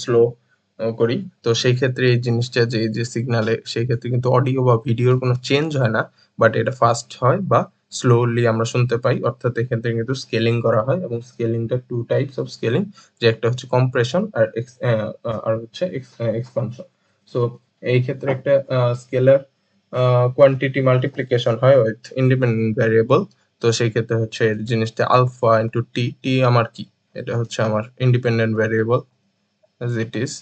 স্লো করি, তো সেই ক্ষেত্রে এই জিনিসটা যে সিগনালে সেই ক্ষেত্রে কিন্তু অডিও বা ভিডিওর কোনো চেঞ্জ হয় না, বাট এটা ফাস্ট হয় বা স্লোলি আমরা শুনতে পাই, অর্থাৎ এক্ষেত্রে কিন্তু স্কেলিং করা হয়, এবং স্কেলিংটা 2 টাইপস অফ স্কেলিং, যে একটা হচ্ছে কম্প্রেশন আর হচ্ছে এক্সপানশন। সো এই ক্ষেত্রে একটা স্কেলার কোয়ান্টিটি মাল্টিপ্লিকেশন হয় উইথ ইন্ডিপেন্ডেন্ট ভ্যারিয়েবল, তো সেই ক্ষেত্রে হচ্ছে এই জিনিসটা আলফা ইন্টু টি, টি আমার কি, এটা হচ্ছে আমার independent variable as it is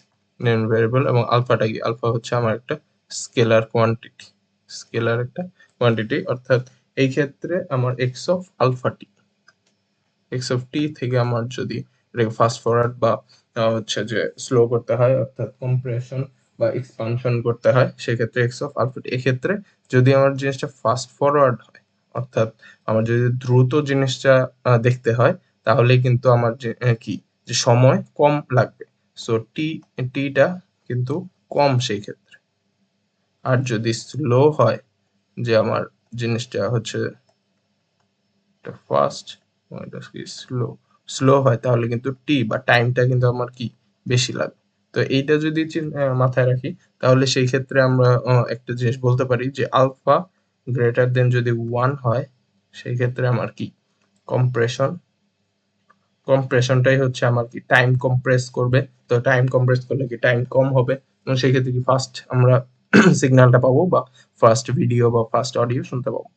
name variable, এবং আলফাটা কি, আলফা হচ্ছে আমার একটা স্কেলার কোয়ান্টিটি, স্কেলার একটা কোয়ান্টিটি, অর্থাৎ এই ক্ষেত্রে আমার x of alpha t, x of t থেকে আমার যদি এটাকে ফাস্ট ফরওয়ার্ড বা হচ্ছে যে স্লো করতে হয়, অর্থাৎ কম্প্রেশন বা এক্সপানশন করতে হয়, সেক্ষেত্রে এক্স অফ আলফা টি, এক্ষেত্রে যদি আমার জিনিসটা ফাস্ট ফরওয়ার্ড হয়, অর্থাৎ আমার যদি দ্রুত জিনিসটা দেখতে হয়, তাহলে কিন্তু আমার যে কি যে সময় কম লাগবে, সো টিটা কিন্তু কম সেই ক্ষেত্রে। আর যদি স্লো হয়, যে আমার জিনিসটা হচ্ছে ফাস্ট এটা কি স্লো, স্লো হয়, তাহলে কিন্তু টি বা টাইমটা কিন্তু আমার কি বেশি লাগবে। তো এইটা যদি মাথায় রাখি, তাহলে সেই ক্ষেত্রে আমরা একটা জিনিস বলতে পারি যে আলফা গ্রেটার দেন যদি 1 হয়, সেই ক্ষেত্রে আমার কি কম্প্রেশন, কম্প্রেশনটাই হচ্ছে আমার কি টাইম কম্প্রেস করবে, তো টাইম কম্প্রেস করলে কি টাইম কম হবে, এবং সেই ক্ষেত্রে কি ফাস্ট আমরা সিগন্যালটা পাবো বা ফাস্ট ভিডিও বা ফাস্ট অডিও শুনতে পাবো,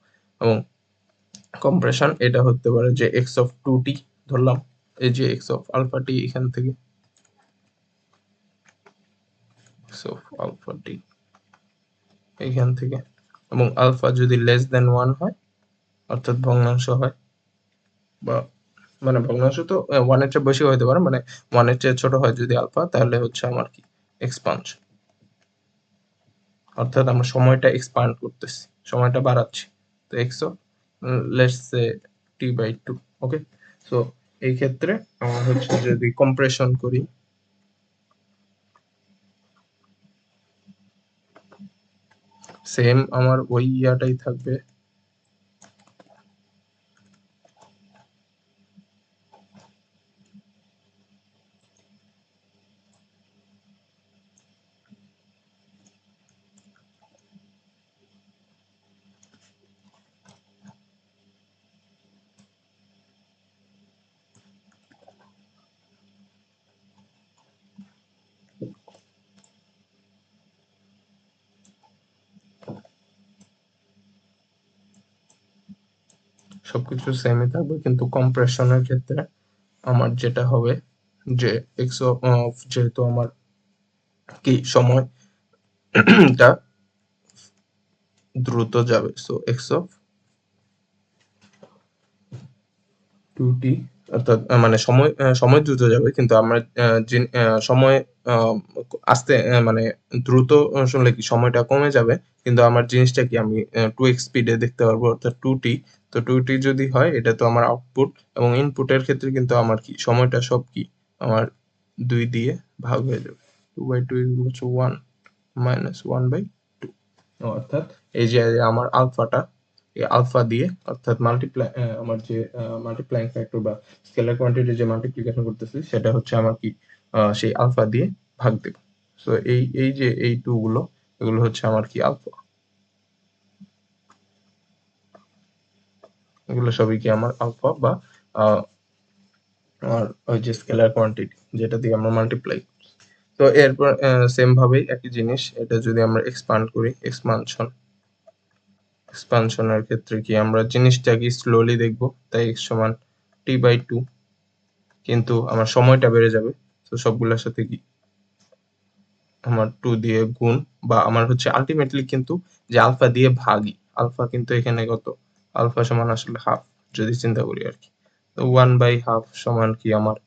এবং কম্প্রেশন এটা হতে পারে যে এক্স অফ 2টি ধরলাম, এই যে এক্স অফ আলফা টি এখান থেকে, এক্স অফ আলফা টি এইখান থেকে, এবং আলফা যদি লেস দেন 1 হয়, অর্থাৎ ভগ্নাংশ হয়, বা মানে ভগ্নাংশ তো 1 এর চেয়ে বেশি হতে পারে, মানে 1 এর চেয়ে ছোট হয় যদি আলফা, তাহলে হচ্ছে আমার কি এক্সপানশন, অর্থাৎ আমরা সময়টা এক্সপান্ড করতেছি, সময়টা বাড়াচ্ছি, তো X of let's say T by 2, okay. So এই ক্ষেত্রে আমার হচ্ছে যদি কম্প্রেশন করি, সেম আমার ওই ইয়াটাই থাকবে, সবকিছু সেমই থাকবে, কিন্তু কম্প্রেশনের ক্ষেত্রে আমার যেটা হবে যে এক্স অফ যেহেতু আমার কি সময়টা দ্রুত যাবে, সো এক্স অফ 2t অর্থাৎ মানে সময় দ্রুত যাবে কিন্তু আমরা সময় আ আস্তে মানে দ্রুত শুনলে কি সময়টা কমে যাবে। কিন্তু আমার জিনিসটা কি আমি 2x স্পিডে দেখতে পারবো অর্থাৎ 2t। তো 2t যদি হয় এটা তো আমার আউটপুট এবং ইনপুটের ক্ষেত্রে কিন্তু আমার কি সময়টা সব কি আমার 2 দিয়ে ভাগ হয়ে যাবে। 2/2 = 1 - 1/2 অর্থাৎ এই যে আমার আলফাটা এই আলফা দিয়ে অর্থাৎ আমার যে মাল্টিপ্লাইং ফ্যাক্টর বা স্কেলার কোয়ান্টিটি যে মাল্টিপ্লিকেশন করতেছি সেটা হচ্ছে আমার কি সেই আলফা দিয়ে ভাগ দেব। সো এই যে এই 2 গুলো এগুলো হচ্ছে আমার কি আলফা। এগুলো সবই কি আমার আলফা বা আ আমার ওই যে স্কেলার কোয়ান্টিটি যেটা দিয়ে আমরা মাল্টিপ্লাই। তো এরপর সেম ভাবেই একই জিনিস এটা যদি আমরা এক্সপান্ড করি এক্সপানশনের ক্ষেত্রে কি আমরা জিনিসটাকে স্লোলি দেখব তাই x সমান t/2 কিন্তু আমার সময়টা বেড়ে যাবে। তো সবগুলোর সাথে কি আমার 2 দিয়ে গুণ বা আমার হচ্ছে আল্টিমেটলি কিন্তু যে আলফা দিয়ে ভাগই। আলফা কিন্তু এখানে কত? আলফা সমান আসলে হাফ যদি চিন্তা করি আরকি। তো 1/2 সমান কি আমার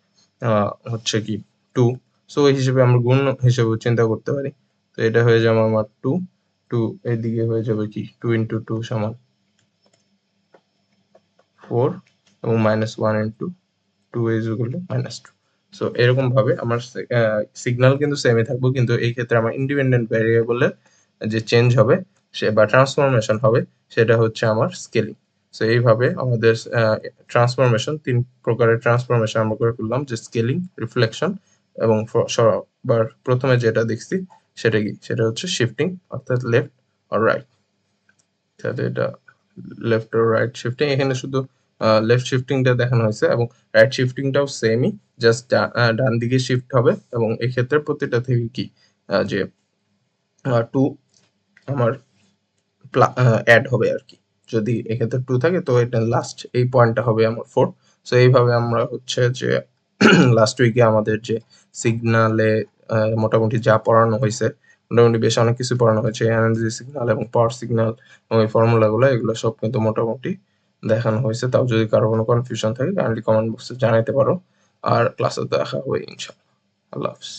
আ হচ্ছে কি 2। সো এই হিসেবে আমরা গুণ হিসেবেও চিন্তা করতে পারি। তো এটা হয়ে যাবে আমার 2, 2 এদিকে হয়ে যাবে কি 2 * 2 সমান 4 এবং -1 * 2 -2। সো এরকম ভাবে আমার সিগন্যাল কিন্তু সেমই থাকবে কিন্তু এই ক্ষেত্রে আমার ইন্ডিপেন্ডেন্ট ভ্যারিয়েবলের যে চেঞ্জ হবে বা ট্রান্সফরমেশন হবে সেটা হচ্ছে আমার স্কেলিং। সো এইভাবে আমাদের ট্রান্সফরমেশন ৩ প্রকারের ট্রান্সফরমেশন আমরা করে ফেললাম যে স্কেলিং, রিফ্লেকশন এবং সবার ১ম এ যেটা দেখছি সেটা কি? সেটা হচ্ছে শিফটিং অর্থাৎ লেফট অর রাইট। তাহলে এটা লেফট ও রাইট শিফটিং এখানে শুধু লেফট শিফটিংটা দেখানো হয়েছে এবং রাইট শিফটিংটাও সেমই জাস্ট ডান দিকে শিফট হবে এবং এক্ষেত্রে প্রতিটা থেকে কি যে 2 আমার অ্যাড হবে আরকি। যদি এক্ষেত্রে 2 থাকে তো এটা লাস্ট এই পয়েন্টটা হবে আমার 4। সো এইভাবে আমরা হচ্ছে যে লাস্ট উইকে আমাদের যে সিগনালে মোটামুটি যা পড়ানো হইছে, মোটামুটি বেশ অনেক কিছু পড়ানো হয়েছে। এনার্জি সিগন্যাল এবং পাওয়ার সিগন্যাল এবং এই ফর্মুলাগুলো এগুলো সব কিন্তু মোটামুটি দেখানো হয়েছে। তাও যদি কারো কোনো কনফিউশন থাকে কাইন্ডলি কমেন্ট বক্সে জানাইতে পারো। আর ক্লাসে দেখা হবে ইনশাআল্লাহ। আল্লাহ হাফেজ।